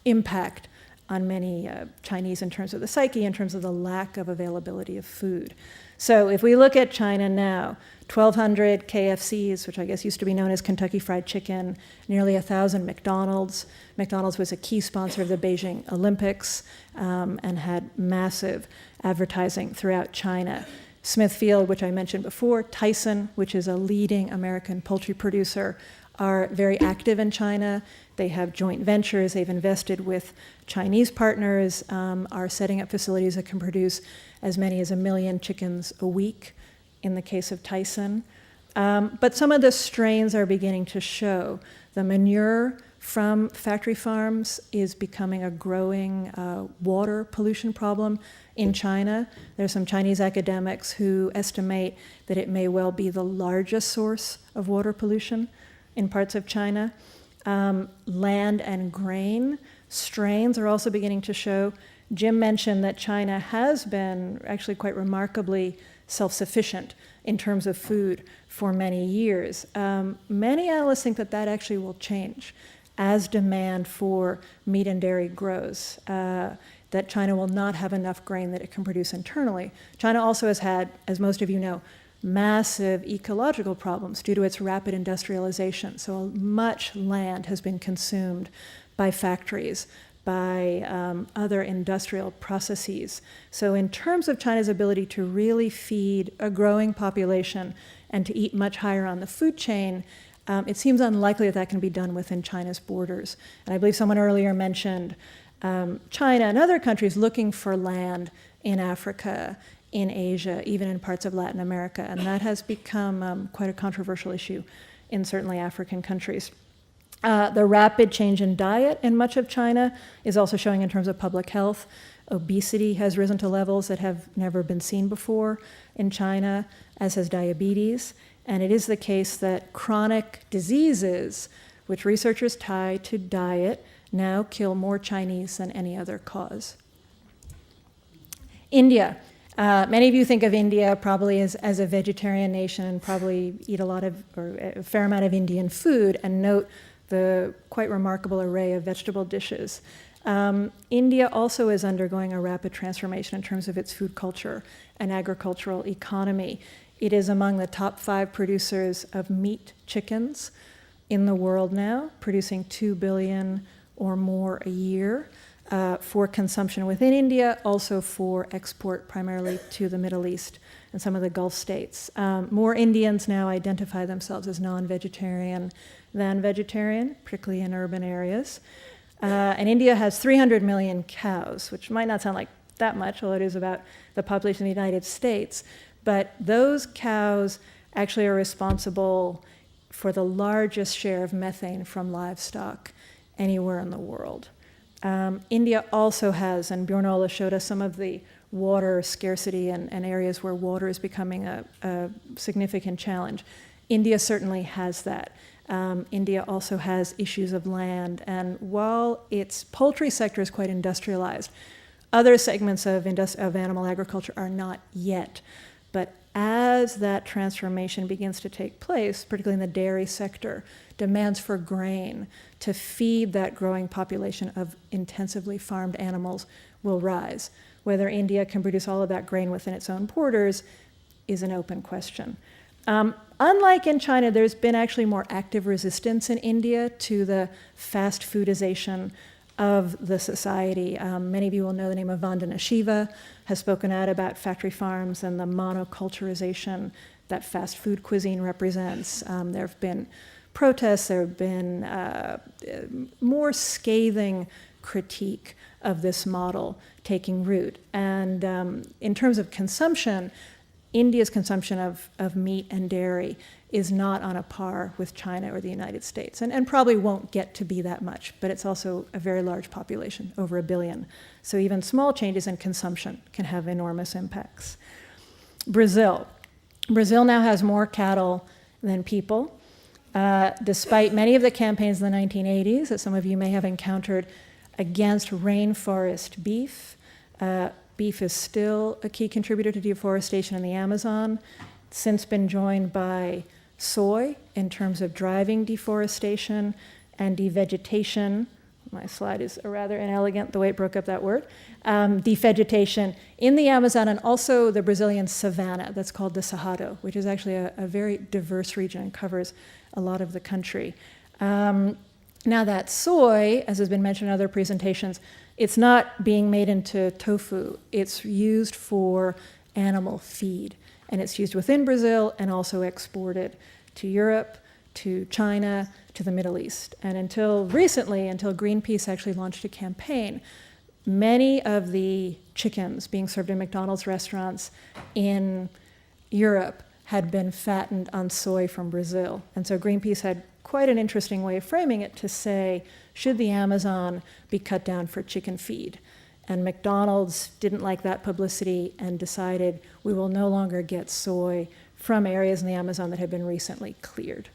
C: impact on many Chinese in terms of the psyche, in terms of the lack of availability of food. So if we look at China now, 1,200 KFCs, which I guess used to be known as Kentucky Fried Chicken, nearly 1,000 McDonald's. McDonald's was a key sponsor of the Beijing Olympics and had massive advertising throughout China. Smithfield, which I mentioned before, Tyson, which is a leading American poultry producer, are very active in China. They have joint ventures. They've invested with Chinese partners, are setting up facilities that can produce as many as 1 million chickens a week in the case of Tyson. But some of the strains are beginning to show. The manure from factory farms is becoming a growing water pollution problem in China. There's some Chinese academics who estimate that it may well be the largest source of water pollution in parts of China. Land and grain strains are also beginning to show. Jim mentioned that China has been actually quite remarkably self-sufficient in terms of food for many years. Many analysts think that that actually will change as demand for meat and dairy grows, that China will not have enough grain that it can produce internally. China also has had, as most of you know, massive ecological problems due to its rapid industrialization. So much land has been consumed by factories, by other industrial processes. So in terms of China's ability to really feed a growing population and to eat much higher on the food chain, it seems unlikely that that can be done within China's borders. And I believe someone earlier mentioned China and other countries looking for land in Africa, in Asia, even in parts of Latin America. And that has become quite a controversial issue in certainly African countries. The rapid change in diet in much of China is also showing in terms of public health. Obesity has risen to levels that have never been seen before in China, as has diabetes. And it is the case that chronic diseases, which researchers tie to diet, now kill more Chinese than any other cause. India. Many of you think of India probably as a vegetarian nation and probably eat a fair amount of Indian food and note the quite remarkable array of vegetable dishes. India also is undergoing a rapid transformation in terms of its food culture and agricultural economy. It is among the top 5 producers of meat chickens in the world now, producing 2 billion or more a year for consumption within India, also for export primarily to the Middle East and some of the Gulf states. More Indians now identify themselves as non-vegetarian than vegetarian, particularly in urban areas. And India has 300 million cows, which might not sound like that much, although it is about the population of the United States. But those cows actually are responsible for the largest share of methane from livestock anywhere in the world. India also has, and Bjorn-Ola showed us some of the water scarcity and areas where water is becoming a significant challenge. India certainly has that. India also has issues of land, and while its poultry sector is quite industrialized, other segments of animal agriculture are not yet. But as that transformation begins to take place, particularly in the dairy sector, demands for grain to feed that growing population of intensively farmed animals will rise. Whether India can produce all of that grain within its own borders is an open question. Unlike in China, there's been actually more active resistance in India to the fast foodization of the society. Many of you will know the name of Vandana Shiva, has spoken out about factory farms and the monoculturization that fast food cuisine represents. There have been protests, there have been more scathing critique of this model taking root. And in terms of consumption, India's consumption of meat and dairy is not on a par with China or the United States, and probably won't get to be that much, but it's also a very large population, over 1 billion. So even small changes in consumption can have enormous impacts. Brazil. Brazil now has more cattle than people. Despite many of the campaigns in the 1980s that some of you may have encountered against rainforest beef, beef is still a key contributor to deforestation in the Amazon. It's since been joined by soy in terms of driving deforestation and devegetation, my slide is rather inelegant, the way it broke up that word, devegetation in the Amazon and also the Brazilian savanna that's called the Cerrado, which is actually a very diverse region and covers a lot of the country. Now that soy, as has been mentioned in other presentations, it's not being made into tofu. It's used for animal feed, and it's used within Brazil and also exported to Europe, to China, to the Middle East. And until recently, until Greenpeace actually launched a campaign, many of the chickens being served in McDonald's restaurants in Europe had been fattened on soy from Brazil. And so Greenpeace had quite an interesting way of framing it to say, should the Amazon be cut down for chicken feed? And McDonald's didn't like that publicity and decided we will no longer get soy from areas in the Amazon that had been recently cleared.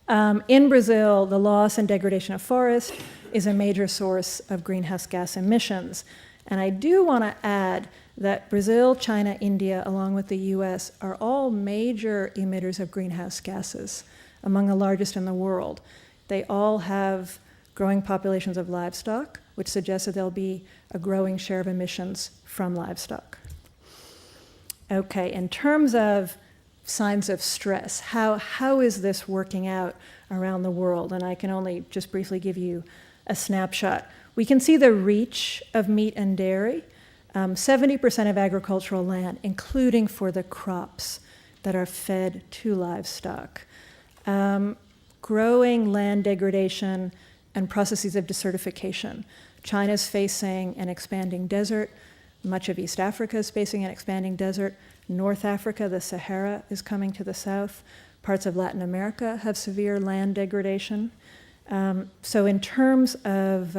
C: In Brazil, the loss and degradation of forest is a major source of greenhouse gas emissions. And I do want to add that Brazil, China, India, along with the US, are all major emitters of greenhouse gases, among the largest in the world. They all have growing populations of livestock, which suggests that there'll be a growing share of emissions from livestock. Okay, in terms of signs of stress, how is this working out around the world? And I can only just briefly give you a snapshot. We can see the reach of meat and dairy. 70% of agricultural land, including for the crops that are fed to livestock. Growing land degradation and processes of desertification. China's facing an expanding desert. Much of East Africa is facing an expanding desert. North Africa, the Sahara, is coming to the south. Parts of Latin America have severe land degradation. So in terms of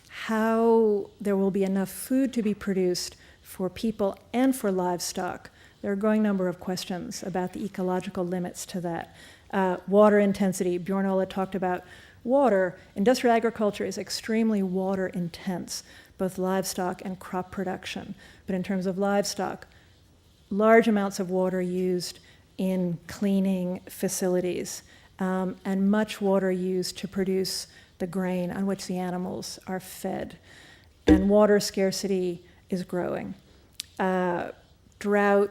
C: how there will be enough food to be produced for people and for livestock, there are a growing number of questions about the ecological limits to that. Water intensity, Bjorn-Ola talked about water. Industrial agriculture is extremely water intense, both livestock and crop production. But in terms of livestock, large amounts of water used in cleaning facilities, and much water used to produce the grain on which the animals are fed. And water scarcity is growing. Drought,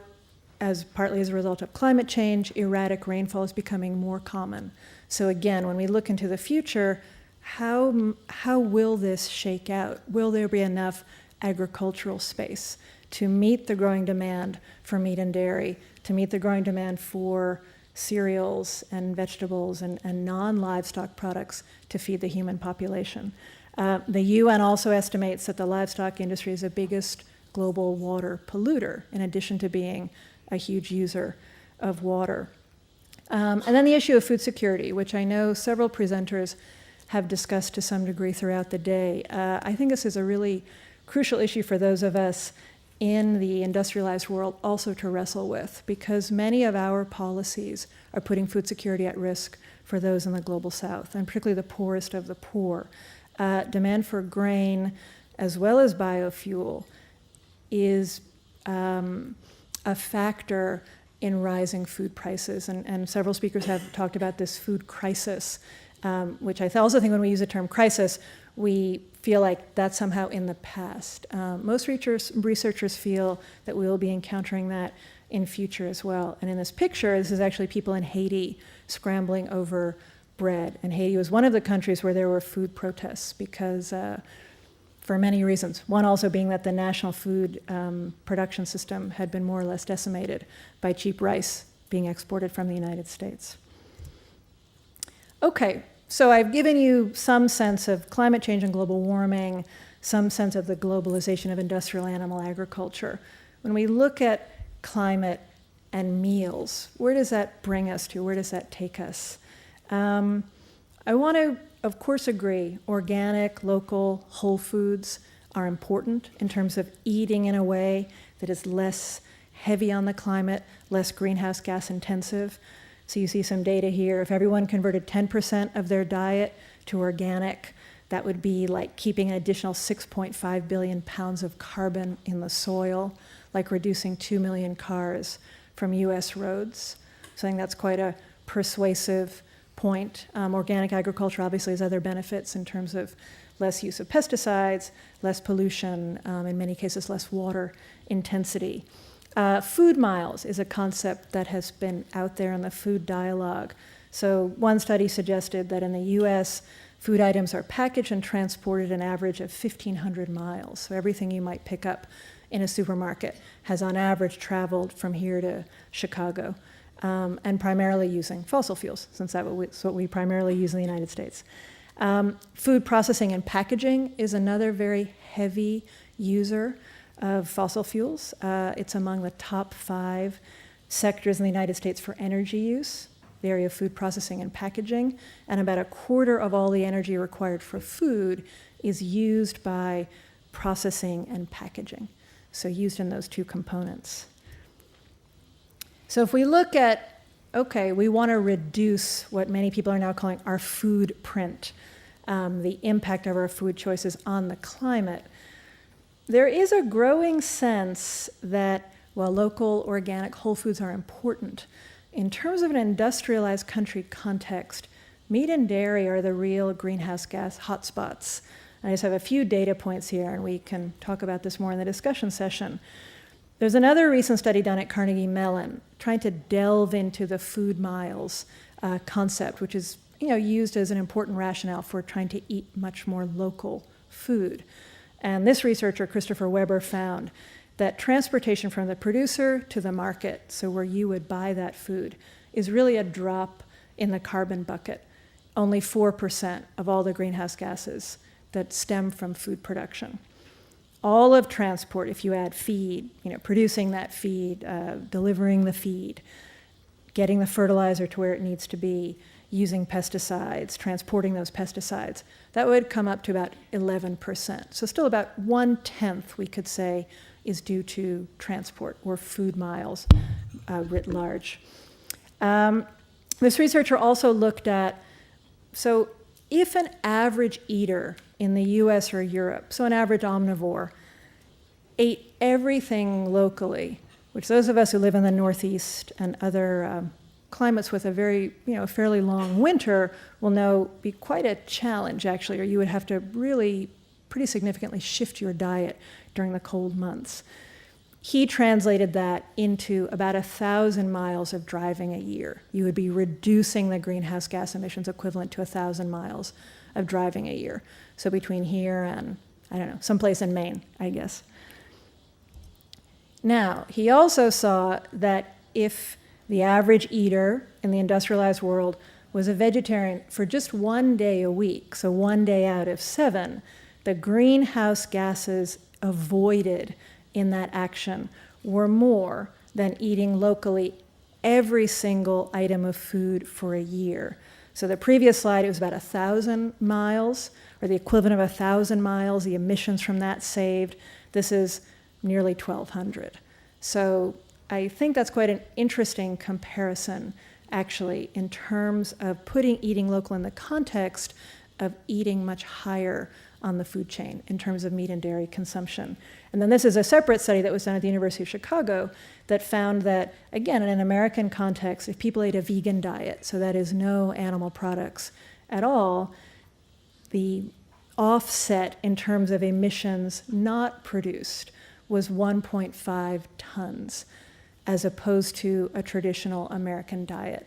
C: partly as a result of climate change, erratic rainfall is becoming more common. So again, when we look into the future, how will this shake out? Will there be enough agricultural space to meet the growing demand for meat and dairy, to meet the growing demand for cereals and vegetables and non-livestock products to feed the human population? The UN also estimates that the livestock industry is the biggest global water polluter, in addition to being a huge user of water. And then the issue of food security, which I know several presenters have discussed to some degree throughout the day. I think this is a really crucial issue for those of us in the industrialized world also to wrestle with, because many of our policies are putting food security at risk for those in the global south, and particularly the poorest of the poor. Demand for grain, as well as biofuel, is a factor in rising food prices. And several speakers have talked about this food crisis, which I also think when we use the term crisis, we feel like that's somehow in the past. Most researchers feel that we will be encountering that in future as well. And in this picture, this is actually people in Haiti scrambling over bread. And Haiti was one of the countries where there were food protests because for many reasons. One also being that the national food production system had been more or less decimated by cheap rice being exported from the United States. Okay, so I've given you some sense of climate change and global warming, some sense of the globalization of industrial animal agriculture. When we look at climate and meals, where does that bring us to? Where does that take us? I want to, of course, agree, organic, local, whole foods are important in terms of eating in a way that is less heavy on the climate, less greenhouse gas intensive. So you see some data here. If everyone converted 10% of their diet to organic, that would be like keeping an additional 6.5 billion pounds of carbon in the soil, like reducing 2 million cars from US roads. So I think that's quite a persuasive point. Organic agriculture obviously has other benefits in terms of less use of pesticides, less pollution, in many cases less water intensity. Food miles is a concept that has been out there in the food dialogue. So one study suggested that in the US, food items are packaged and transported an average of 1,500 miles. So everything you might pick up in a supermarket has on average traveled from here to Chicago, and primarily using fossil fuels, since that's what we primarily use in the United States. Food processing and packaging is another very heavy user of fossil fuels. It's among the top 5 sectors in the United States for energy use, the area of food processing and packaging, and about a quarter of all the energy required for food is used by processing and packaging, so used in those two components. So if we look at, okay, we want to reduce what many people are now calling our food print, the impact of our food choices on the climate, there is a growing sense that while local, organic, whole foods are important, in terms of an industrialized country context, meat and dairy are the real greenhouse gas hotspots. I just have a few data points here, and we can talk about this more in the discussion session. There's another recent study done at Carnegie Mellon trying to delve into the food miles concept, which is used as an important rationale for trying to eat much more local food. And this researcher, Christopher Weber, found that transportation from the producer to the market, so where you would buy that food, is really a drop in the carbon bucket. Only 4% of all the greenhouse gases that stem from food production. All of transport, if you add feed, producing that feed, delivering the feed, getting the fertilizer to where it needs to be, using pesticides, transporting those pesticides, that would come up to about 11%. So still about 1/10, we could say, is due to transport or food miles writ large. This researcher also looked at, so if an average eater in the US or Europe, so an average omnivore, ate everything locally, which those of us who live in the Northeast and other climates with a very, fairly long winter will know be quite a challenge actually, or you would have to really pretty significantly shift your diet during the cold months. He translated that into about 1,000 miles of driving a year. You would be reducing the greenhouse gas emissions equivalent to 1,000 miles of driving a year. So between here and, someplace in Maine, I guess. Now, he also saw that if the average eater in the industrialized world was a vegetarian for just one day a week, so one day out of 7, the greenhouse gases avoided in that action were more than eating locally every single item of food for a year. So the previous slide, it was about 1,000 miles, or the equivalent of 1,000 miles, the emissions from that saved. This is nearly 1,200. So I think that's quite an interesting comparison, actually, in terms of putting eating local in the context of eating much higher on the food chain in terms of meat and dairy consumption. And then this is a separate study that was done at the University of Chicago that found that, again, in an American context, if people ate a vegan diet, so that is no animal products at all, the offset in terms of emissions not produced was 1.5 tons, as opposed to a traditional American diet.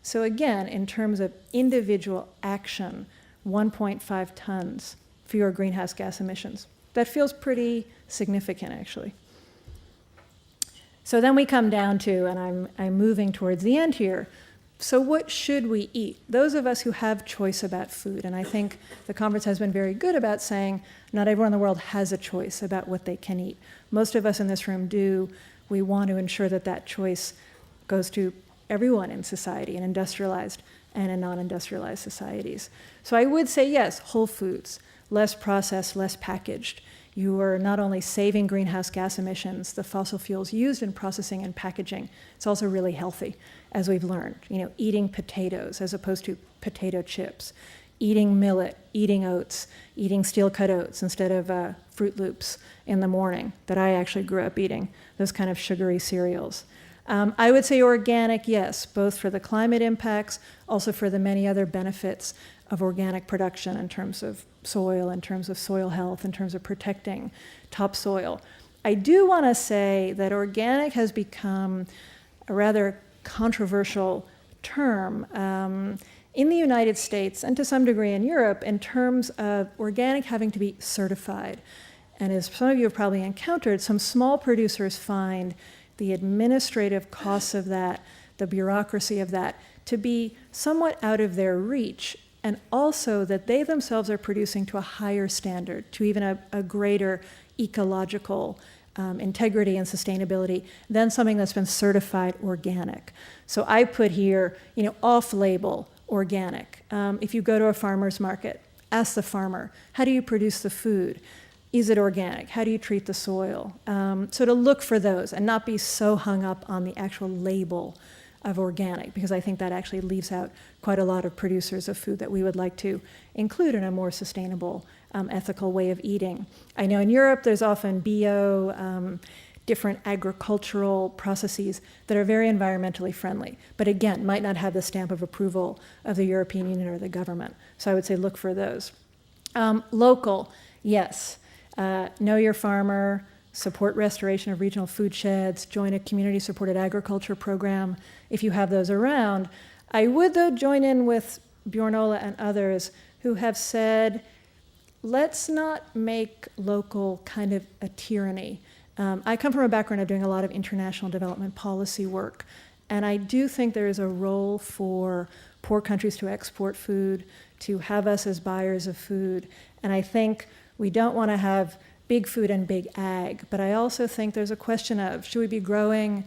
C: So again, in terms of individual action, 1.5 tons fewer greenhouse gas emissions. That feels pretty significant, actually. So then we come down to, and I'm moving towards the end here, so what should we eat? Those of us who have choice about food, and I think the conference has been very good about saying not everyone in the world has a choice about what they can eat. Most of us in this room do. We want to ensure that that choice goes to everyone in society, in industrialized and in non-industrialized societies. So I would say yes, whole foods, less processed, less packaged. You are not only saving greenhouse gas emissions, the fossil fuels used in processing and packaging, it's also really healthy, as we've learned. Eating potatoes as opposed to potato chips, eating millet, eating oats, eating steel-cut oats instead of Fruit Loops in the morning that I actually grew up eating, those kind of sugary cereals. I would say organic, yes, both for the climate impacts, also for the many other benefits of organic production in terms of soil, in terms of soil health, in terms of protecting topsoil. I do want to say that organic has become a rather controversial term in the United States and to some degree in Europe in terms of organic having to be certified. And as some of you have probably encountered, some small producers find the administrative costs of that, the bureaucracy of that, to be somewhat out of their reach, and also that they themselves are producing to a higher standard, to even a greater ecological integrity and sustainability than something that's been certified organic. So I put here, off-label organic. If you go to a farmer's market, ask the farmer, how do you produce the food? Is it organic? How do you treat the soil? So to look for those and not be so hung up on the actual label of organic, because I think that actually leaves out quite a lot of producers of food that we would like to include in a more sustainable, ethical way of eating. I know in Europe there's often bio, different agricultural processes that are very environmentally friendly, but again, might not have the stamp of approval of the European Union or the government. So I would say look for those. Local, yes. Know your farmer, support restoration of regional food sheds, join a community-supported agriculture program if you have those around. I would, though, join in with Bjorn-Ola and others who have said, let's not make local kind of a tyranny. I come from a background of doing a lot of international development policy work, and I do think there is a role for poor countries to export food, to have us as buyers of food, and I think we don't want to have big food and big ag, but I also think there's a question of, should we be growing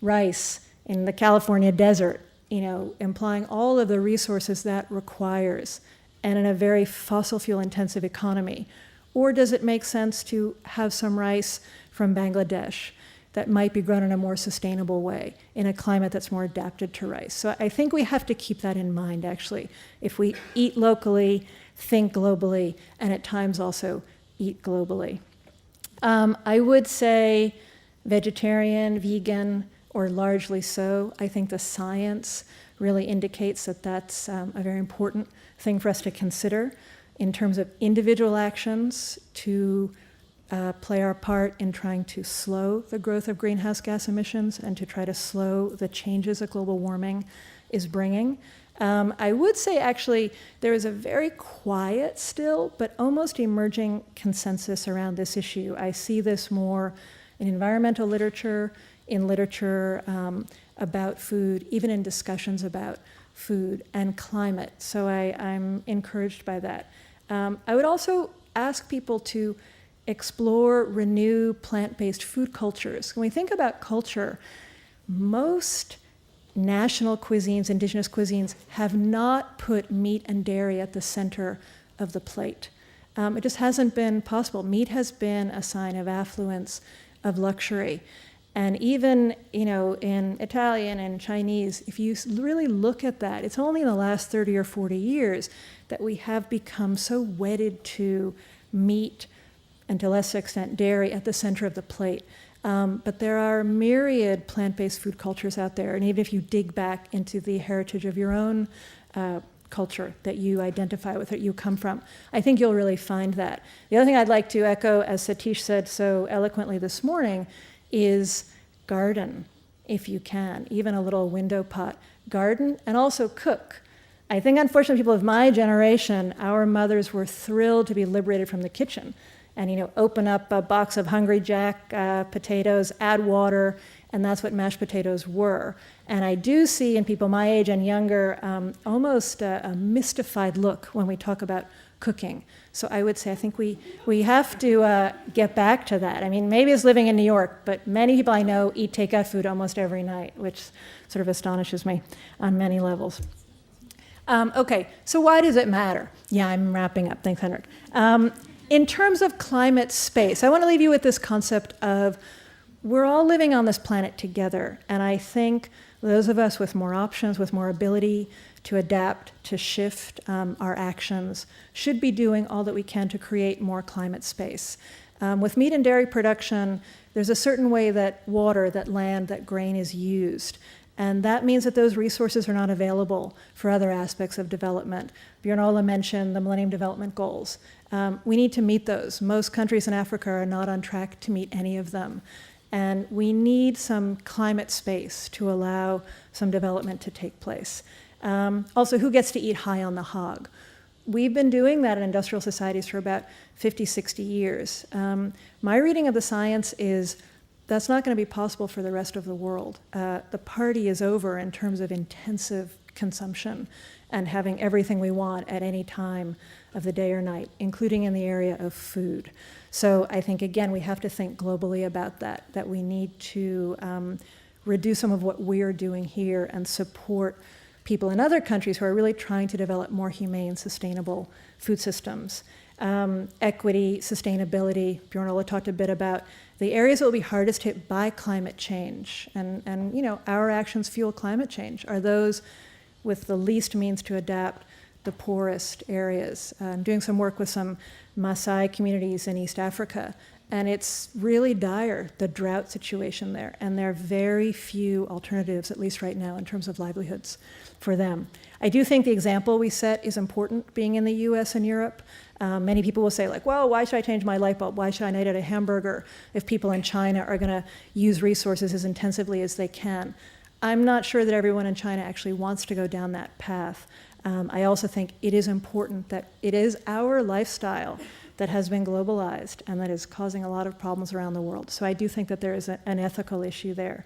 C: rice in the California desert, implying all of the resources that requires, and in a very fossil fuel intensive economy? Or does it make sense to have some rice from Bangladesh that might be grown in a more sustainable way in a climate that's more adapted to rice? So I think we have to keep that in mind, actually. If we eat locally, think globally, and at times also eat globally. I would say vegetarian, vegan, or largely so. I think the science really indicates that that's a very important thing for us to consider in terms of individual actions to play our part in trying to slow the growth of greenhouse gas emissions and to try to slow the changes that global warming is bringing. I would say, actually, there is a very quiet still, but almost emerging consensus around this issue. I see this more in environmental literature, in literature about food, even in discussions about food and climate. So I'm encouraged by that. I would also ask people to explore, renew plant-based food cultures. When we think about culture, most national cuisines, indigenous cuisines, have not put meat and dairy at the center of the plate. It just hasn't been possible. Meat has been a sign of affluence, of luxury. And even, in Italian and Chinese, if you really look at that, it's only in the last 30 or 40 years that we have become so wedded to meat and to a less extent dairy at the center of the plate. But there are myriad plant-based food cultures out there, and even if you dig back into the heritage of your own culture that you identify with, that you come from, I think you'll really find that. The other thing I'd like to echo, as Satish said so eloquently this morning, is garden, if you can, even a little window pot. Garden, and also cook. I think, unfortunately, people of my generation, our mothers were thrilled to be liberated from the kitchen and, open up a box of Hungry Jack potatoes, add water, and that's what mashed potatoes were. And I do see in people my age and younger almost a mystified look when we talk about cooking. So I would say I think we have to get back to that. I mean, maybe it's living in New York, but many people I know eat takeout food almost every night, which sort of astonishes me on many levels. Okay, so why does it matter? Yeah, I'm wrapping up. Thanks, Henrik. In terms of climate space, I want to leave you with this concept of we're all living on this planet together, and I think those of us with more options, with more ability to adapt, to shift our actions, should be doing all that we can to create more climate space. With meat and dairy production, there's a certain way that water, that land, that grain is used. And that means that those resources are not available for other aspects of development. Bjorn-Ola mentioned the Millennium Development Goals. We need to meet those. Most countries in Africa are not on track to meet any of them. And we need some climate space to allow some development to take place. Also, who gets to eat high on the hog? We've been doing that in industrial societies for about 50, 60 years. My reading of the science is that's not going to be possible for the rest of the world. The party is over in terms of intensive consumption and having everything we want at any time of the day or night, including in the area of food. So I think, again, we have to think globally about that we need to reduce some of what we're doing here and support people in other countries who are really trying to develop more humane, sustainable food systems. Equity, sustainability, Bjorn-Ola talked a bit about the areas that will be hardest hit by climate change, and you know, our actions fuel climate change, are those with the least means to adapt, the poorest areas. I'm doing some work with some Maasai communities in East Africa, and it's really dire, the drought situation there, and there are very few alternatives, at least right now, in terms of livelihoods for them. I do think the example we set is important, being in the US and Europe. Many people will say, like, well, why should I change my light bulb? Why should I eat a hamburger if people in China are going to use resources as intensively as they can? I'm not sure that everyone in China actually wants to go down that path. I also think it is important that it is our lifestyle that has been globalized and that is causing a lot of problems around the world. So I do think that there is an ethical issue there.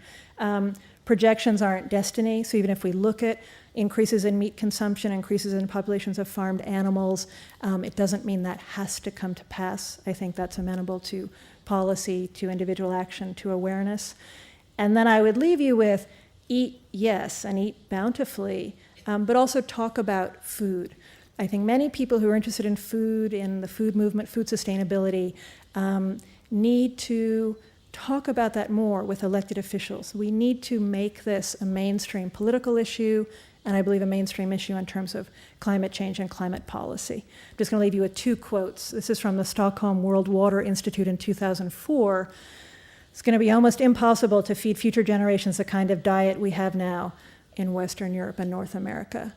C: Projections aren't destiny, so even if we look at increases in meat consumption, increases in populations of farmed animals, it doesn't mean that has to come to pass. I think that's amenable to policy, to individual action, to awareness. And then I would leave you with eat, yes, and eat bountifully, but also talk about food. I think many people who are interested in food, in the food movement, food sustainability, need to talk about that more with elected officials. We need to make this a mainstream political issue, and I believe a mainstream issue in terms of climate change and climate policy. I'm just going to leave you with two quotes. This is from the Stockholm World Water Institute in 2004. It's going to be almost impossible to feed future generations the kind of diet we have now in Western Europe and North America.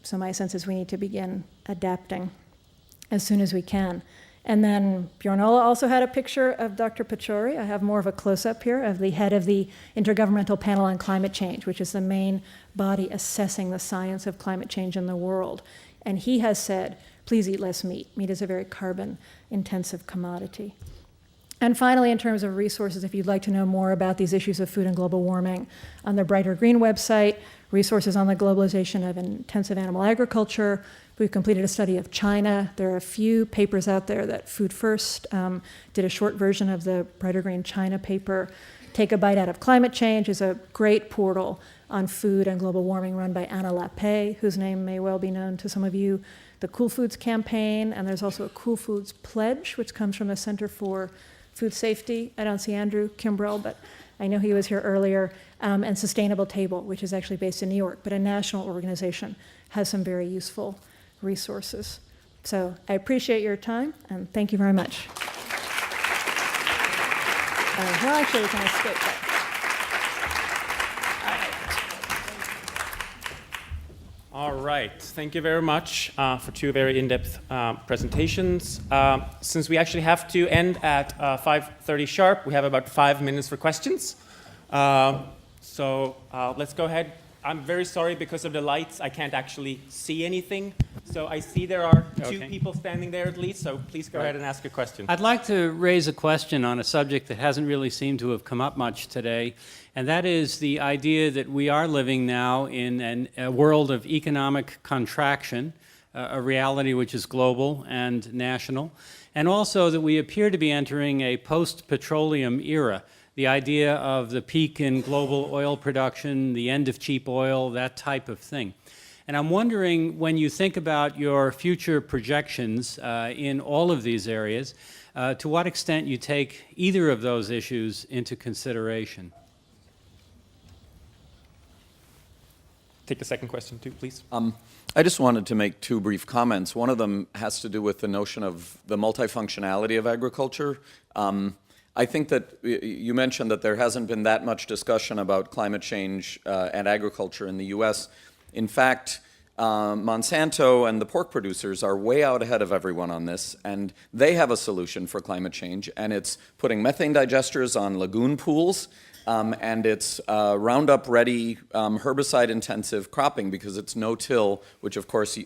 C: So my sense is we need to begin adapting as soon as we can. And then Bjorn-Ola also had a picture of Dr. Pachauri. I have more of a close-up here of the head of the Intergovernmental Panel on Climate Change, which is the main body assessing the science of climate change in the world. And he has said, please eat less meat. Meat is a very carbon-intensive commodity. And finally, in terms of resources, if you'd like to know more about these issues of food and global warming, on the Brighter Green website, resources on the globalization of intensive animal agriculture. We've completed a study of China. There are a few papers out there that Food First did a short version of the Brighter Green China paper. Take a Bite Out of Climate Change is a great portal on food and global warming run by Anna Lappé, whose name may well be known to some of you. The Cool Foods campaign, and there's also a Cool Foods pledge, which comes from the Center for Food Safety. I don't see Andrew Kimbrell, but I know he was here earlier. And Sustainable Table, which is actually based in New York, but a national organization, has some very useful resources. So I appreciate your time, and thank you very much. Well, actually, we can escape that.
A: All right, thank you very much for two very in-depth presentations. Since we actually have to end at 5:30 sharp, we have about 5 minutes for questions. So let's go ahead. I'm very sorry, because of the lights, I can't actually see anything. So I see there are two people standing there at least, so please go ahead and ask a question.
D: I'd like to raise a question on a subject that hasn't really seemed to have come up much today, and that is the idea that we are living now in a world of economic contraction, a reality which is global and national, and also that we appear to be entering a post-petroleum era. The idea of the peak in global oil production, the end of cheap oil, that type of thing. And I'm wondering, when you think about your future projections in all of these areas, to what extent you take either of those issues into consideration.
A: take a second question too, please.
E: I just wanted to make two brief comments. One of them has to do with the notion of the multifunctionality of agriculture. I think that you mentioned that there hasn't been that much discussion about climate change and agriculture in the U.S. In fact, Monsanto and the pork producers are way out ahead of everyone on this, and they have a solution for climate change, and it's putting methane digesters on lagoon pools, and it's Roundup-ready, herbicide-intensive cropping because it's no-till, which of course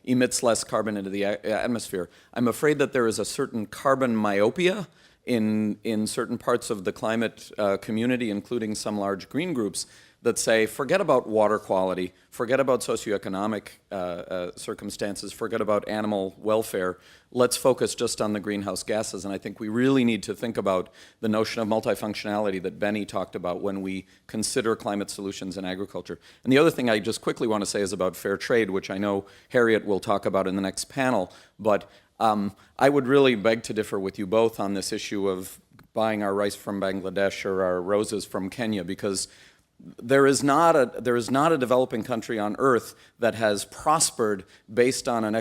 E: emits less carbon into the atmosphere. I'm afraid that there is a certain carbon myopia in certain parts of the climate community, including some large green groups, that say, forget about water quality, forget about socioeconomic circumstances, forget about animal welfare, let's focus just on the greenhouse gases. And I think we really need to think about the notion of multifunctionality that Benny talked about when we consider climate solutions in agriculture. And the other thing I just quickly want to say is about fair trade, which I know Harriet will talk about in the next panel, but I would really beg to differ with you both on this issue of buying our rice from Bangladesh or our roses from Kenya, because there is not a developing country on earth that has prospered based on an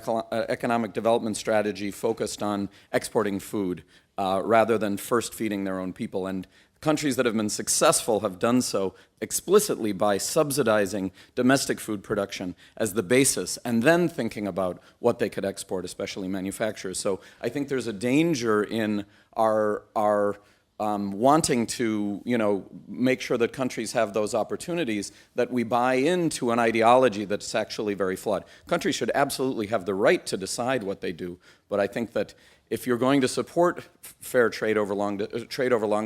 E: economic development strategy focused on exporting food rather than first feeding their own people. And countries that have been successful have done so explicitly by subsidizing domestic food production as the basis and then thinking about what they could export, especially manufacturers. So I think there's a danger in our wanting to, make sure that countries have those opportunities, that we buy into an ideology that's actually very flawed. Countries should absolutely have the right to decide what they do, but I think that if you're going to support fair trade over long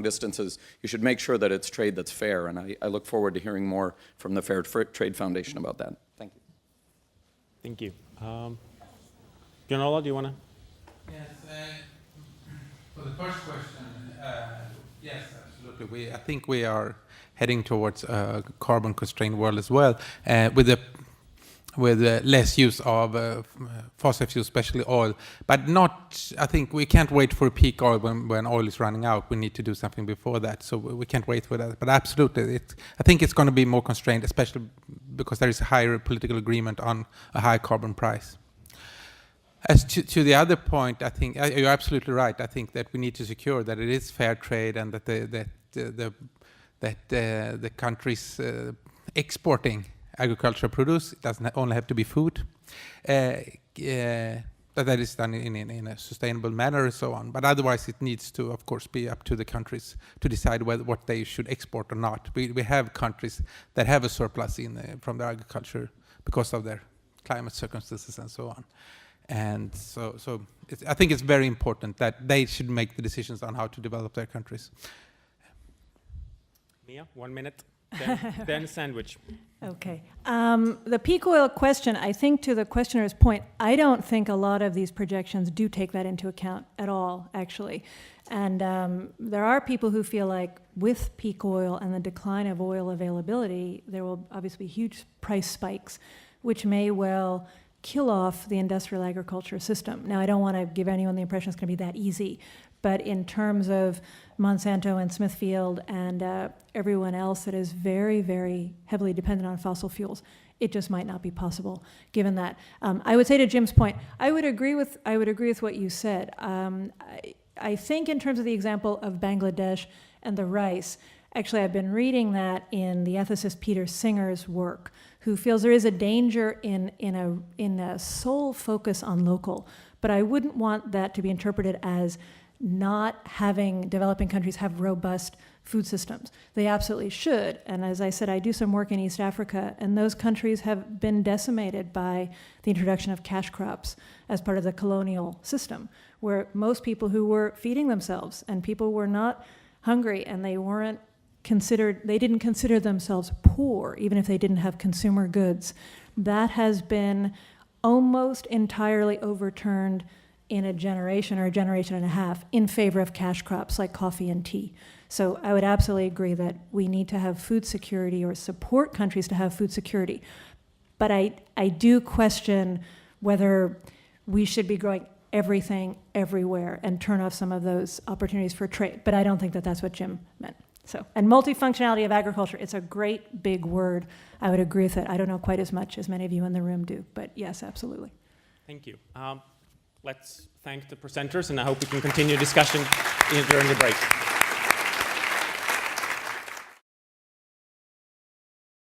E: distances, you should make sure that it's trade that's fair, and I look forward to hearing more from the Fair Trade Foundation about that. Thank you.
A: Thank you. Bjorn-Ola, do you want to?
B: Yes, for the first question, yes, absolutely. I think we are heading towards a carbon-constrained world as well, with less use of fossil fuels, especially oil. But not, I think we can't wait for peak oil when oil is running out. We need to do something before that, so we can't wait for that. But absolutely, I think it's going to be more constrained, especially because there is a higher political agreement on a high carbon price. As to the other point, I think you're absolutely right. I think that we need to secure that it is fair trade and that the countries exporting agricultural produce, it doesn't only have to be food, that is done in a sustainable manner and so on. But otherwise, it needs to, of course, be up to the countries to decide what they should export or not. We have countries that have a surplus from their agriculture because of their climate circumstances and so on. And so I think it's very important that they should make the decisions on how to develop their countries.
A: Mia, 1 minute, then sandwich.
C: Okay. The peak oil question, I think to the questioner's point, I don't think a lot of these projections do take that into account at all, actually. And there are people who feel like with peak oil and the decline of oil availability, there will obviously be huge price spikes, which may well kill off the industrial agriculture system. Now, I don't want to give anyone the impression it's going to be that easy, but in terms of Monsanto and Smithfield and everyone else that is very, very heavily dependent on fossil fuels, it just might not be possible. Given that, I would say to Jim's point, I would agree with what you said. I think in terms of the example of Bangladesh and the rice, actually, I've been reading that in the ethicist Peter Singer's work, who feels there is a danger in a sole focus on local. But I wouldn't want that to be interpreted as not having developing countries have robust food systems. They absolutely should. And as I said, I do some work in East Africa, and those countries have been decimated by the introduction of cash crops as part of the colonial system, where most people who were feeding themselves and people were not hungry and they didn't consider themselves poor, even if they didn't have consumer goods. That has been almost entirely overturned in a generation or a generation and a half in favor of cash crops like coffee and tea. So I would absolutely agree that we need to have food security or support countries to have food security. But I do question whether we should be growing everything everywhere and turn off some of those opportunities for trade. But I don't think that that's what Jim meant. So, and multifunctionality of agriculture, it's a great big word. I would agree with it. I don't know quite as much as many of you in the room do, but yes, absolutely.
A: Thank you. Let's thank the presenters, and I hope we can continue discussion during the break.